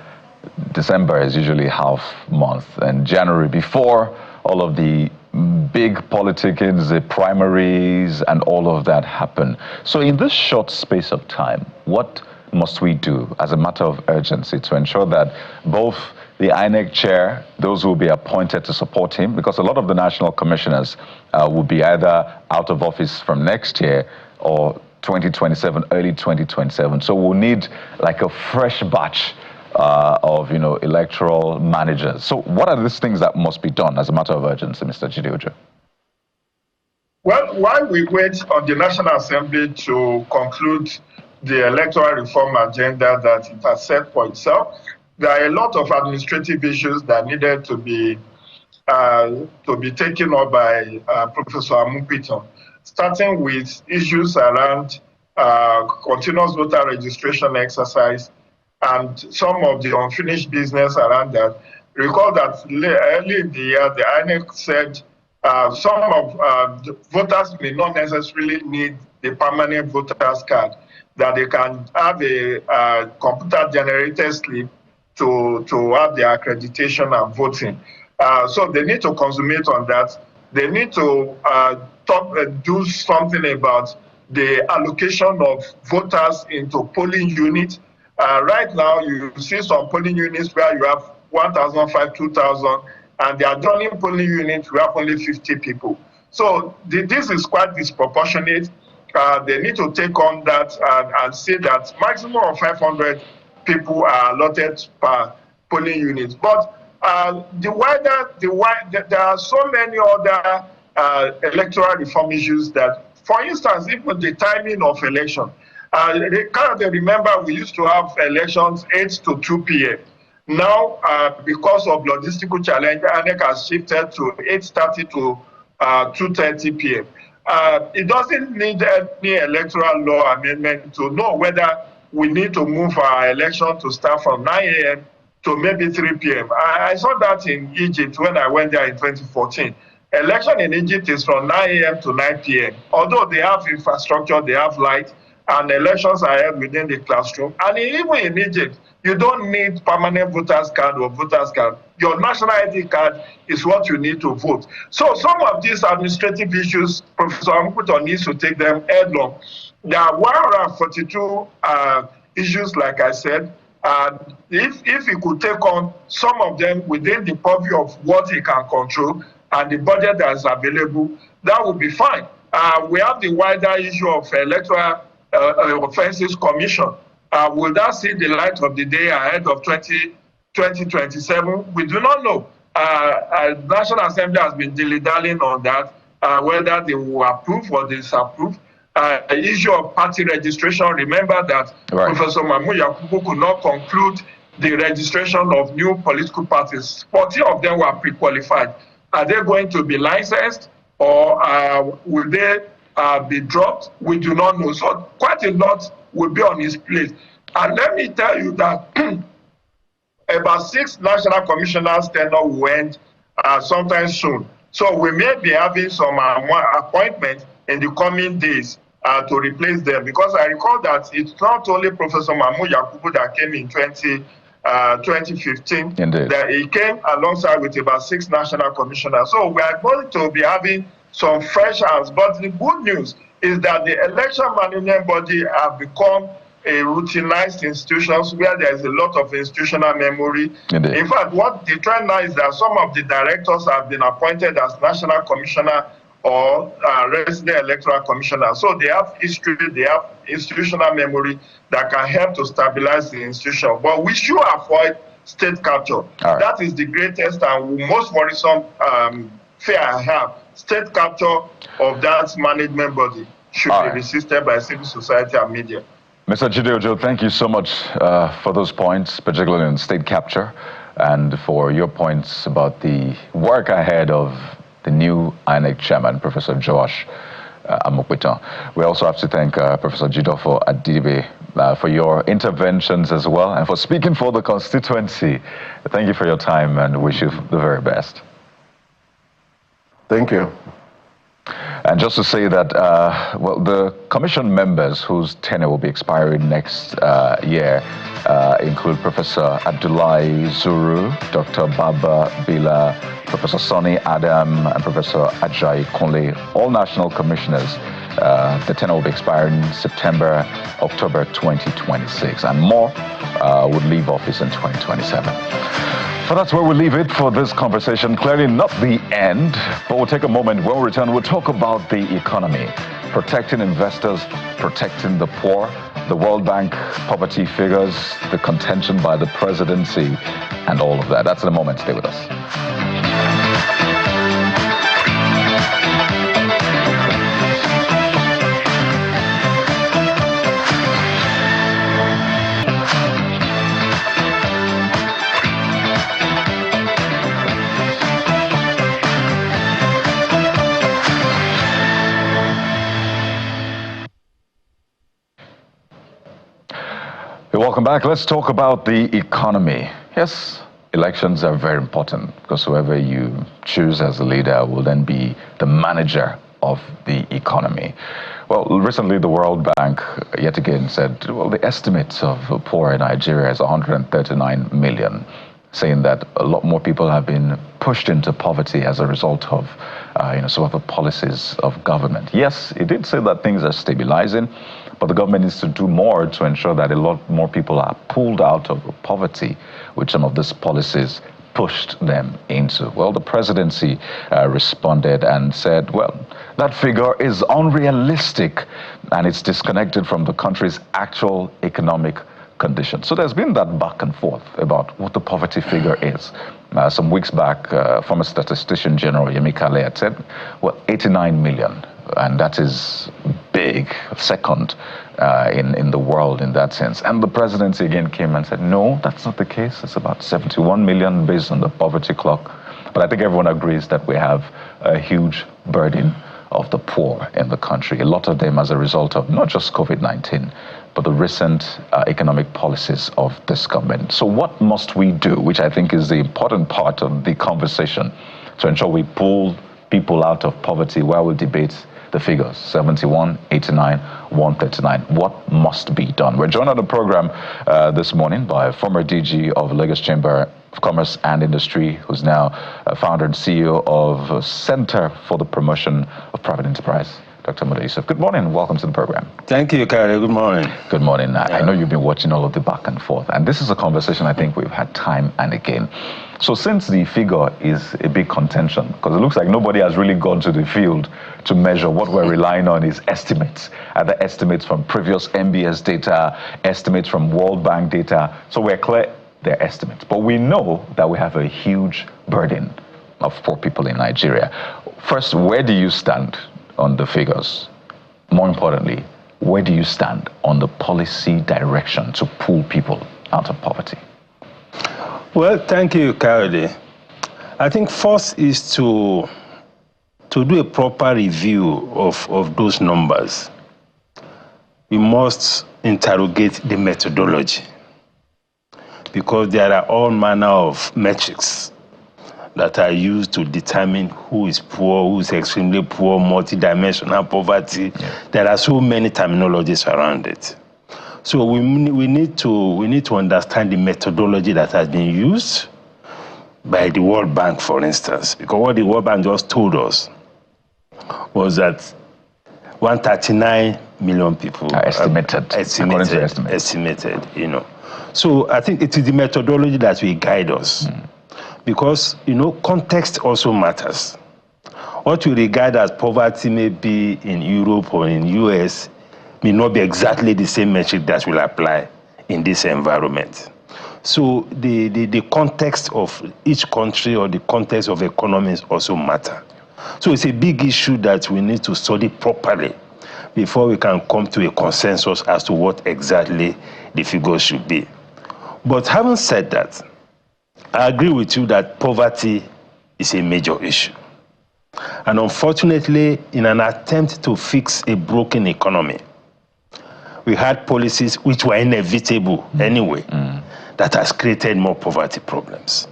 December is usually half month, and January, before all of the big politicking, the primaries and all of that happen. So in this short space of time, what must we do as a matter of urgency to ensure that both the INEC chair, those who will be appointed to support him, because a lot of the national commissioners will be either out of office from next year or 2027, early 2027. So we'll need like a fresh batch of electoral managers. So what are these things that must be done as a matter of urgency, Mr. Jide Ojo? Well, while we wait on the National Assembly to conclude the electoral reform agenda that it has set for itself, there are a lot of administrative issues that needed to be taken up by Professor Amupiton, starting with issues around continuous voter registration exercise and some of the unfinished business around that. Recall that early in the year, the INEC said some of the voters may not necessarily need the permanent voter's card, that they can have a computer-generated slip to have their accreditation and voting. So they need to consummate on that. They need to do something about the allocation of voters into polling units. Right now, you see some polling units where you have 1,500, 2,000, and the adjoining polling units we have only 50 people. So this is quite disproportionate. They need to take on that and say that maximum of 500 people are allotted per polling unit. But there are so many other electoral reform issues that, for instance, even the timing of election. Remember, we used to have elections 8 to 2 p.m. Now, because of logistical challenge, INEC has shifted to 8:30 to 2:30 p.m. It doesn't need any electoral law amendment to know whether we need to move our election to start from 9 a.m. to maybe 3 p.m. I saw that in Egypt when I went there in 2014. Election in Egypt is from 9 a.m. to 9 p.m. Although they have infrastructure, they have light, and elections are held within the classroom. And even in Egypt, you don't need permanent voter's card or voter's card. Your national ID card is what you need to vote. So some of these administrative issues, Professor Amupiton needs to take them headlong. There are 142 issues, like I said. If he could take on some of them within the purview of what he can control and the budget that is available, that would be fine. We have the wider issue of Electoral Offenses Commission. Will that see the light of the day ahead of 2027? We do not know. National Assembly has been dilly-dallying on that, whether they will approve or disapprove. Issue of party registration. Remember that Professor Mahmoud Yakubu could not conclude the registration of new political parties. 40 of them were pre-qualified. Are they going to be licensed, or will they be dropped? We do not know. So quite a lot will be on his plate. And let me tell you that about 6 national commissioners tenure will end sometime soon. So we may be having some appointments in the coming days to replace them. Because I recall that it's not only Professor Mahmoud Yakubu that came in 2015. Indeed. That he came alongside with about 6 national commissioners. So we are going to be having some fresh hands. But the good news is that the election management body have become a routinized institutions where there is a lot of institutional memory. Indeed. In fact, what the trend now is that some of the directors have been appointed as national commissioner or resident electoral commissioner. So they have history, they have institutional memory that can help to stabilize the institution. But we should avoid state capture. Right. That is the greatest and most worrisome fear I have. State capture of that management body should be resisted by civil society and media. Mr. Chidojo, thank you so much for those points, particularly on state capture, and for your points about the work ahead of the new INEC Chairman, Professor Joash Amokwetan. We also have to thank Professor Jidofo Adibe for your interventions as well, and for speaking for the constituency. Thank you for your time, and wish you the very best. Thank you. And just to say that, well, the commission members whose tenure will be expiring next year include Professor Abdullahi Zuru, Dr. Baba Bila, Professor Sonny Adam, and Professor Ajayi Kunle, all national commissioners. The tenure will be expiring in September, October 2026, and more would leave office in 2027. So that's where we'll leave it for this conversation. Clearly not the end, but we'll take a moment. When we return, we'll talk about the economy, protecting investors, protecting the poor, the World Bank poverty figures, the contention by the presidency, and all of that. That's in a moment. Stay with us. Welcome back. Let's talk about the economy. Yes, elections are very important because whoever you choose as a leader will then be the manager of the economy. Well, recently the World Bank yet again said, well, the estimate of poor in Nigeria is 139 million, saying that a lot more people have been pushed into poverty as a result of some of the policies of government. Yes, it did say that things are stabilizing, but the government needs to do more to ensure that a lot more people are pulled out of poverty, which some of these policies pushed them into. Well, the presidency responded and said, well, that figure is unrealistic and it's disconnected from the country's actual economic condition. So there's been that back and forth about what the poverty figure is. Some weeks back, former statistician general Yemi Kale had said, well, 89 million. And that is big, second in the world in that sense. And the presidency again came and said, no, that's not the case. It's about 71 million based on the poverty clock. But I think everyone agrees that we have a huge burden of the poor in the country. A lot of them as a result of not just COVID-19, but the recent economic policies of this government. So what must we do, which I think is the important part of the conversation, to ensure we pull people out of poverty while we debate the figures, 71, 89, 139. What must be done? We're joined on the program this morning by former DG of Lagos Chamber of Commerce and Industry, who's now founder and CEO of Center for the Promotion of Private Enterprise, Dr. Muda Yusuf. Good morning. Welcome to the program. Thank you, Kari. Good morning. Good morning. I know you've been watching all of the back and forth, and this is a conversation I think we've had time and again. So since the figure is a big contention, because it looks like nobody has really gone to the field to measure, what we're relying on is estimates, either estimates from previous MBS data, estimates from World Bank data. So we're clear they're estimates. But we know that we have a huge burden of poor people in Nigeria. First, where do you stand on the figures? More importantly, where do you stand on the policy direction to pull people out of poverty? Well, thank you, Kari. I think first is to do a proper review of those numbers. We must interrogate the methodology, because there are all manner of metrics that are used to determine who is poor, who is extremely poor, multidimensional poverty. Yeah. There are so many terminologies around it. So we need to understand the methodology that has been used by the World Bank, for instance, because what the World Bank just told us was that 139 million people are estimated, you know. So I think it is the methodology that will guide us, because, you know, context also matters. What we regard as poverty maybe in Europe or in US may not be exactly the same metric that will apply in this environment. So the context of each country or the context of economies also matter. So it's a big issue that we need to study properly before we can come to a consensus as to what exactly the figures should be. But having said that, I agree with you that poverty is a major issue. And unfortunately, in an attempt to fix a broken economy, we had policies which were inevitable anyway, that has created more poverty problems.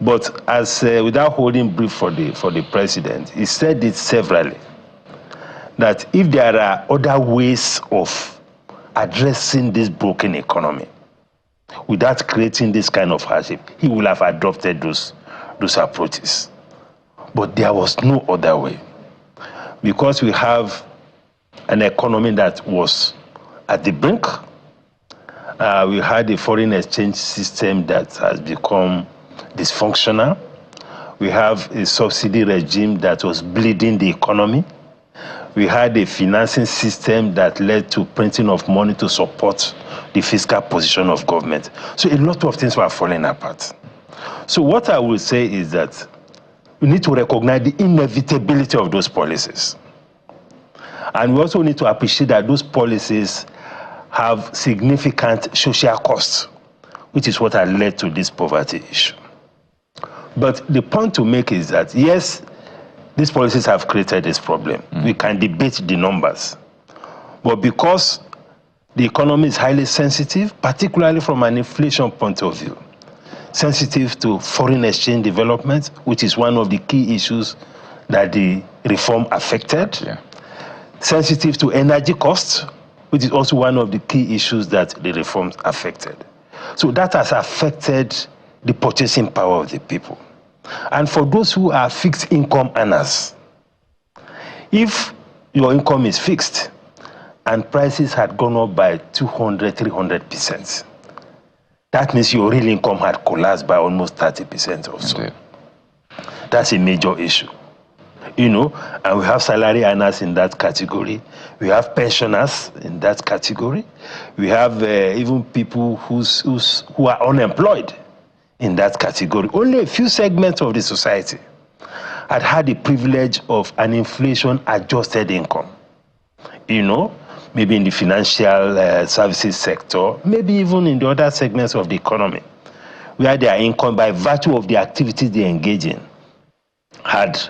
But as without holding brief for the president, he said it severally, that if there are other ways of addressing this broken economy without creating this kind of hardship, he will have adopted those approaches. But there was no other way, because we have an economy that was at the brink. We had a foreign exchange system that has become dysfunctional. We have a subsidy regime that was bleeding the economy. We had a financing system that led to printing of money to support the fiscal position of government. So a lot of things were falling apart. So what I will say is that we need to recognize the inevitability of those policies. And we also need to appreciate that those policies have significant social costs, which is what has led to this poverty issue. But the point to make is that, yes, these policies have created this problem. We can debate the numbers. But because the economy is highly sensitive, particularly from an inflation point of view, sensitive to foreign exchange development, which is one of the key issues that the reform affected, sensitive to energy costs, which is also one of the key issues that the reforms affected. So that has affected the purchasing power of the people. And for those who are fixed income earners, if your income is fixed and prices had gone up by 200, 300%, that means your real income had collapsed by almost 30% or so. That's a major issue. You know, and we have salary earners in that category. We have pensioners in that category. We have even people who are unemployed in that category. Only a few segments of the society had the privilege of an inflation-adjusted income. You know, maybe in the financial services sector, maybe even in the other segments of the economy, where their income, by virtue of the activities they engage in, had,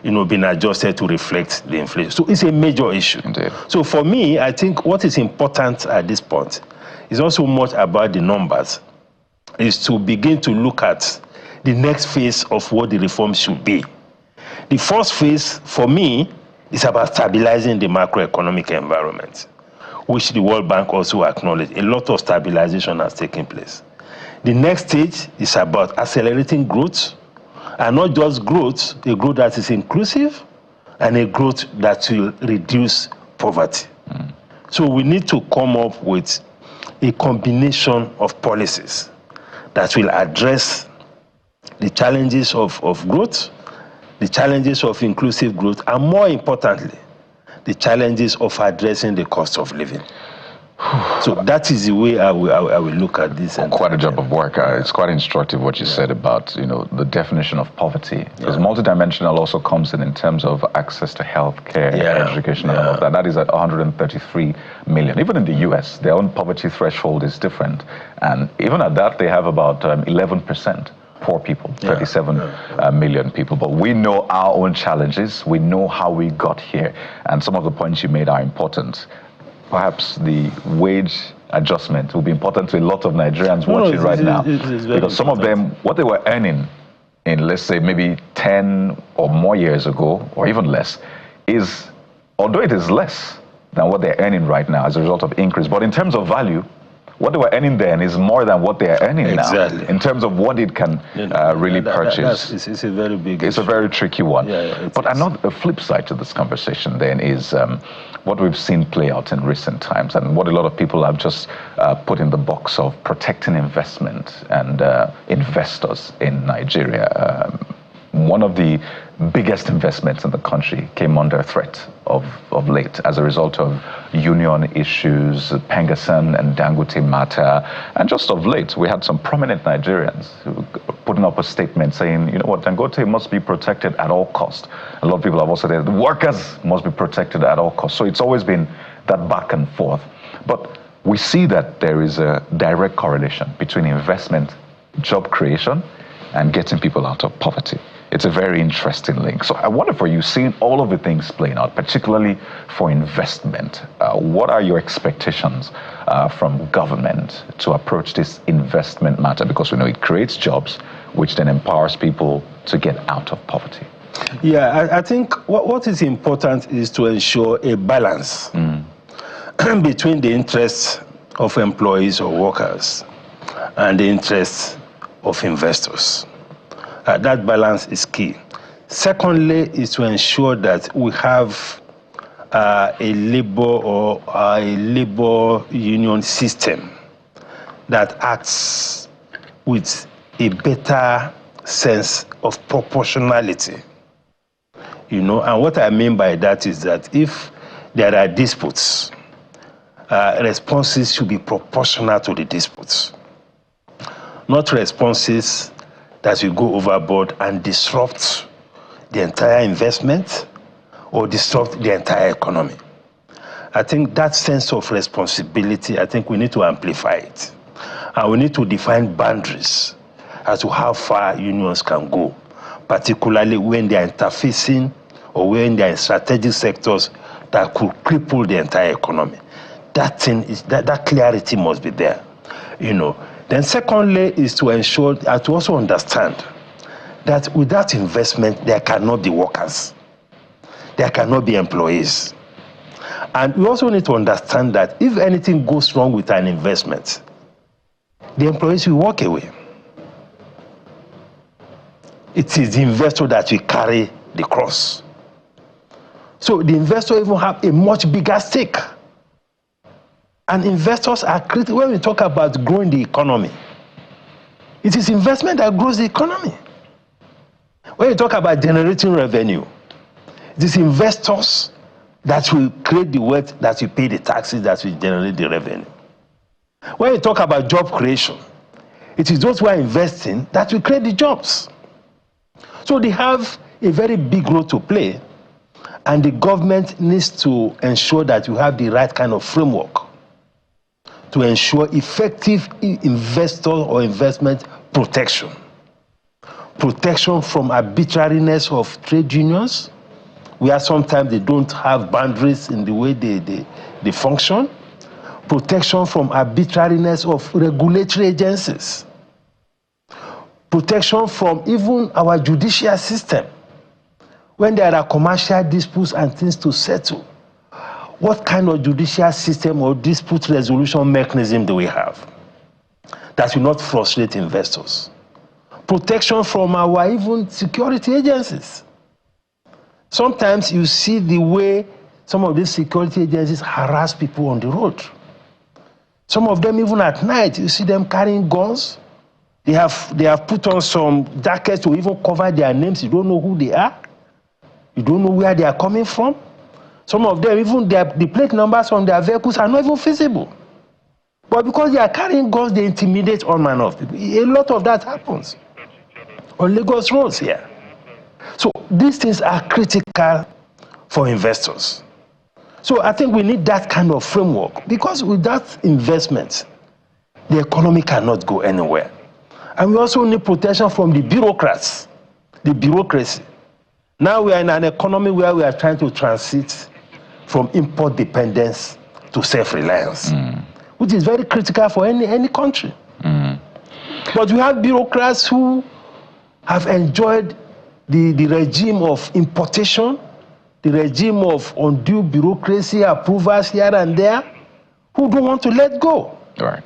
you know, been adjusted to reflect the inflation. So it's a major issue. Indeed. So for me, I think what is important at this point is also much about the numbers, is to begin to look at the next phase of what the reform should be. The first phase, for me, is about stabilizing the macroeconomic environment, which the World Bank also acknowledged. A lot of stabilization has taken place. The next stage is about accelerating growth, and not just growth, a growth that is inclusive, and a growth that will reduce poverty. So we need to come up with a combination of policies that will address the challenges of growth, the challenges of inclusive growth, and more importantly, the challenges of addressing the cost of living. So that is the way I will look at this. Quite a job of work. It's quite instructive what you said about, you know, the definition of poverty. Because multidimensional also comes in terms of access to health care, education, and all of that. That is at 133 million. Even in the US, their own poverty threshold is different. And even at that, they have about 11% poor people, 37 million people. But we know our own challenges. We know how we got here. And some of the points you made are important. Perhaps the wage adjustment will be important to a lot of Nigerians watching right now. Because some of them, what they were earning in, let's say, maybe 10 or more years ago, or even less, is, although it is less than what they're earning right now as a result of increase, but in terms of value, what they were earning then is more than what they are earning now, in terms of what it can really purchase. It's a very big It's issue. a very tricky one. But is. another flip side to this conversation then is what we've seen play out in recent times, and what a lot of people have just put in the box of protecting investment and investors in Nigeria. One of the biggest investments in the country came under threat of late as a result of union issues, Pengasan and Dangote matter, and just of late we had some prominent Nigerians who putting up a statement saying, you know what, Dangote must be protected at all costs. A lot of people have also said the workers must be protected at all costs. So it's always been that back and forth. But we see that there is a direct correlation between investment, job creation, and getting people out of poverty. It's a very interesting link. So I wonder, for you, seeing all of the things playing out, particularly for investment, what are your expectations from government to approach this investment matter? Because we know it creates jobs, which then empowers people to get out of poverty. Yeah, I think what is important is to ensure a balance between the interests of employees or workers and the interests of investors. That balance is key. Secondly, is to ensure that we have a labor union system that acts with a better sense of proportionality. You know, and what I mean by that is that if there are disputes, responses should be proportional to the disputes, not responses that will go overboard and disrupt the entire investment or disrupt the entire economy. I think that sense of responsibility, I think we need to amplify it. And we need to define boundaries as to how far unions can go, particularly when they are interfacing or when they are in strategic sectors that could cripple the entire economy. That clarity must be there, you know. Then secondly is to ensure, to also understand that without investment, there cannot be workers. There cannot be employees. And we also need to understand that if anything goes wrong with an investment, the employees will walk away. It is the investor that will carry the cross. So the investor even have a much bigger stake. And investors are critical when we talk about growing the economy. It is investment that grows the economy. When you talk about generating revenue, it is investors that will create the wealth, that will pay the taxes, that will generate the revenue. When you talk about job creation, it is those who are investing that will create the jobs. So they have a very big role to play, and the government needs to ensure that you have the right kind of framework to ensure effective investor or investment protection. Protection from arbitrariness of trade unions, where sometimes they don't have boundaries in the way they function. Protection from arbitrariness of regulatory agencies. Protection from even our judicial system. When there are commercial disputes and things to settle, what kind of judicial system or dispute resolution mechanism do we have that will not frustrate investors? Protection from our even security agencies. Sometimes you see the way some of these security agencies harass people on the road. Some of them, even at night, you see them carrying guns. They have put on some jackets to even cover their names. You don't know who they are. You don't know where they are coming from. Some of them, even the plate numbers on their vehicles are not even visible. But because they are carrying guns, they intimidate all manner of people. A lot of that happens on Lagos roads here. So these things are critical for investors. So I think we need that kind of framework, because without investment, the economy cannot go anywhere. And we also need protection from the bureaucrats, the bureaucracy. Now we are in an economy where we are trying to transit from import dependence to self-reliance, which is very critical for any country. But we have bureaucrats who have enjoyed the regime of importation, the regime of undue bureaucracy, approvals here and there, who don't want to let go. All right.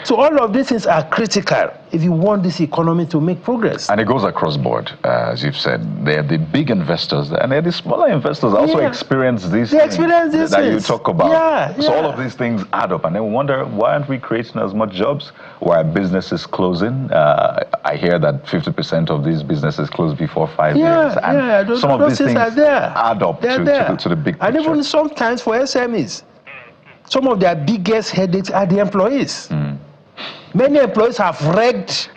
So all of these things are critical if you want this economy to make progress. And it goes across board, as you've said. They are the big investors, and they're the smaller investors also experience these things that you talk about. So all of these things add up, and then we wonder, why aren't we creating as much jobs? Why are businesses closing? I hear that 50% of these businesses close before 5 years. And some of these things add up to the big picture. And even sometimes for SMEs, some of their biggest headaches are the employees. Many employees have wrecked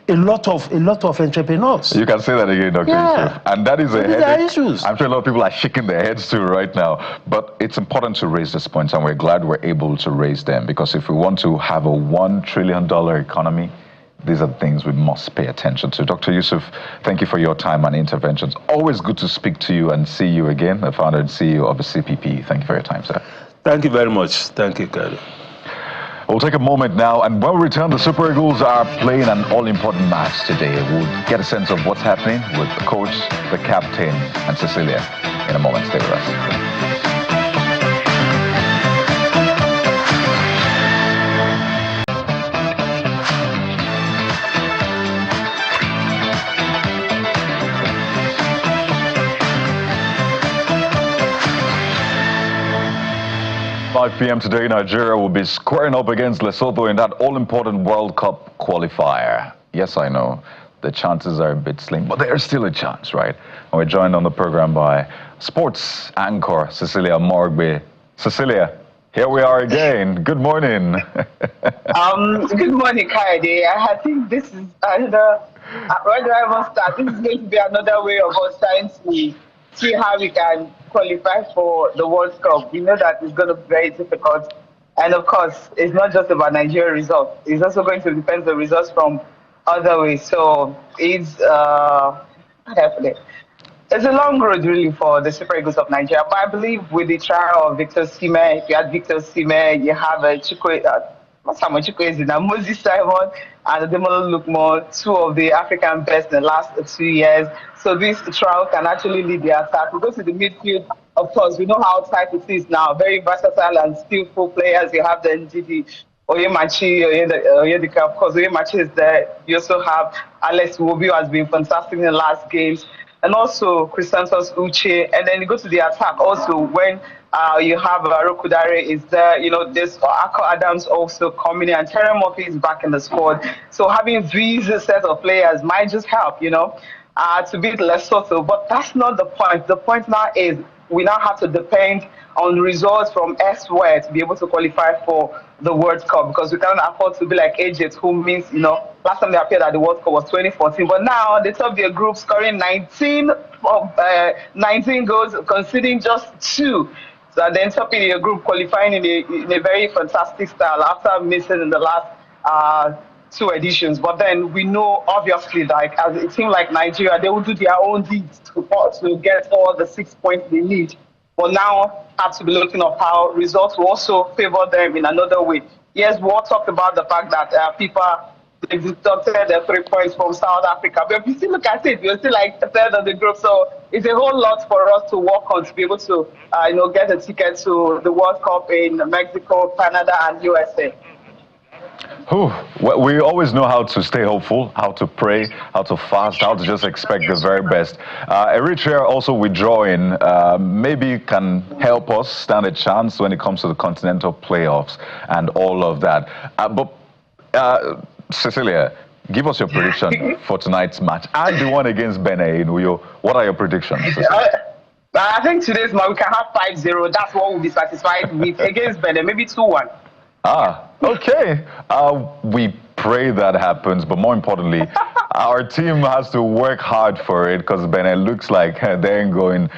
a lot of entrepreneurs. You can say that again, Dr. Yusuf. And that is a headache. Issues. I'm sure a lot of people are shaking their heads too right now. But it's important to raise these points, and we're glad we're able to raise them, because if we want to have a $1 trillion economy, these are things we must pay attention to. Dr. Yusuf, thank you for your time and interventions. Always good to speak to you and see you again, the founder and CEO of the CPP. Thank you for your time, sir. Thank you very much. Thank you, Kari. We'll take a moment now, and when we return, the Super Eagles are playing an all-important match today. We'll get a sense of what's happening with the coach, the captain, and Cecilia in a moment. Stay with us. 5 p.m. today, Nigeria will be squaring up against Lesotho in that all-important World Cup qualifier. Yes, I know, the chances are a bit slim, but there's still a chance, right? And we're joined on the program by sports anchor Cecilia Morgbe. Cecilia, here we are again. Good morning. Good morning, Kaide. I think this is another, where do I want to start? This is going to be another way of us trying to see how we can qualify for the World Cup. We know that it's going to be very difficult. And of course, it's not just about Nigeria results. It's also going to depend on the results from other ways. So it's a long road really for the Super Eagles of Nigeria. But I believe with the trial of Victor Osimhen, if you had Victor Osimhen, you have Moses Simon and Ademola Lookman, two of the African best in the last 2 years. So this trial can actually lead the attack. We go to the midfield, of course, we know how tight it is now. Very versatile and skillful players. You have the Ndidi, Oyemachi, Oyedika, of course, Oyemachi is there. You also have Alex Iwobi, who has been fantastic in the last games. And also Christantos Uche. And then you go to the attack also when you have Rokudare is there, you know, this Akko Adams also coming in, and Terry Murphy is back in the squad. So having these set of players might just help, you know, to beat Lesotho. But that's not the point. The point now is we now have to depend on results from elsewhere to be able to qualify for the World Cup, because we cannot afford to be like Egypt, who means, you know, last time they appeared at the World Cup was 2014, but now they top their group scoring 19 goals, conceding just 2. So then topping their group, qualifying in a very fantastic style after missing in the last 2 editions. But then we know, obviously, like as a team like Nigeria, they will do their own deeds to get all the 6 points they need. But now have to be looking at how results will also favor them in another way. Yes, we all talked about the fact that FIFA deducted the 3 points from South Africa. But if you still look at it, we're still like a third of the group. So it's a whole lot for us to work on to be able to get a ticket to the World Cup in Mexico, Canada, and USA. Well, we always know how to stay hopeful, how to pray, how to fast, how to just expect the very best. Eritrea also withdrawing maybe can help us stand a chance when it comes to the continental playoffs and all of that. But Cecilia, give us your prediction for tonight's match and the one against Benin in Uyo. What are your predictions? I think today's match we can have 5-0. That's what we'll be satisfied with. Against Benin, maybe 2-1. Okay. We pray that happens, but more importantly, our team has to work hard for it, because Benin looks like they ain't going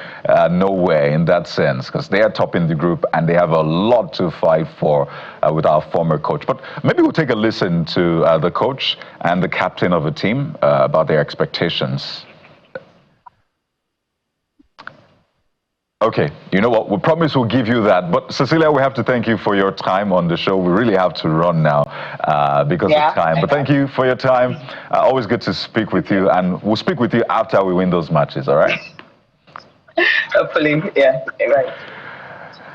nowhere in that sense, because they are topping the group and they have a lot to fight for with our former coach. But maybe we'll take a listen to the coach and the captain of the team about their expectations. Okay, you know what? We promise we'll give you that. But Cecilia, we have to thank you for your time on the show. We really have to run now because of time. But thank you for your time. Always good to speak with you. And we'll speak with you after we win those matches, all right? Hopefully, yeah, right.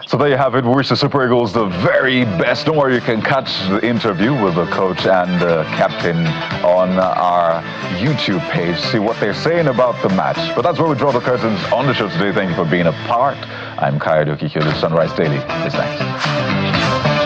So there you have it. We wish the Super Eagles the very best. Don't worry, you can catch the interview with the coach and the captain on our YouTube page. See what they're saying about the match. But that's where we draw the curtains on the show today. Thank you for being a part. I'm Kayode Okikele. Sunrise Daily is next.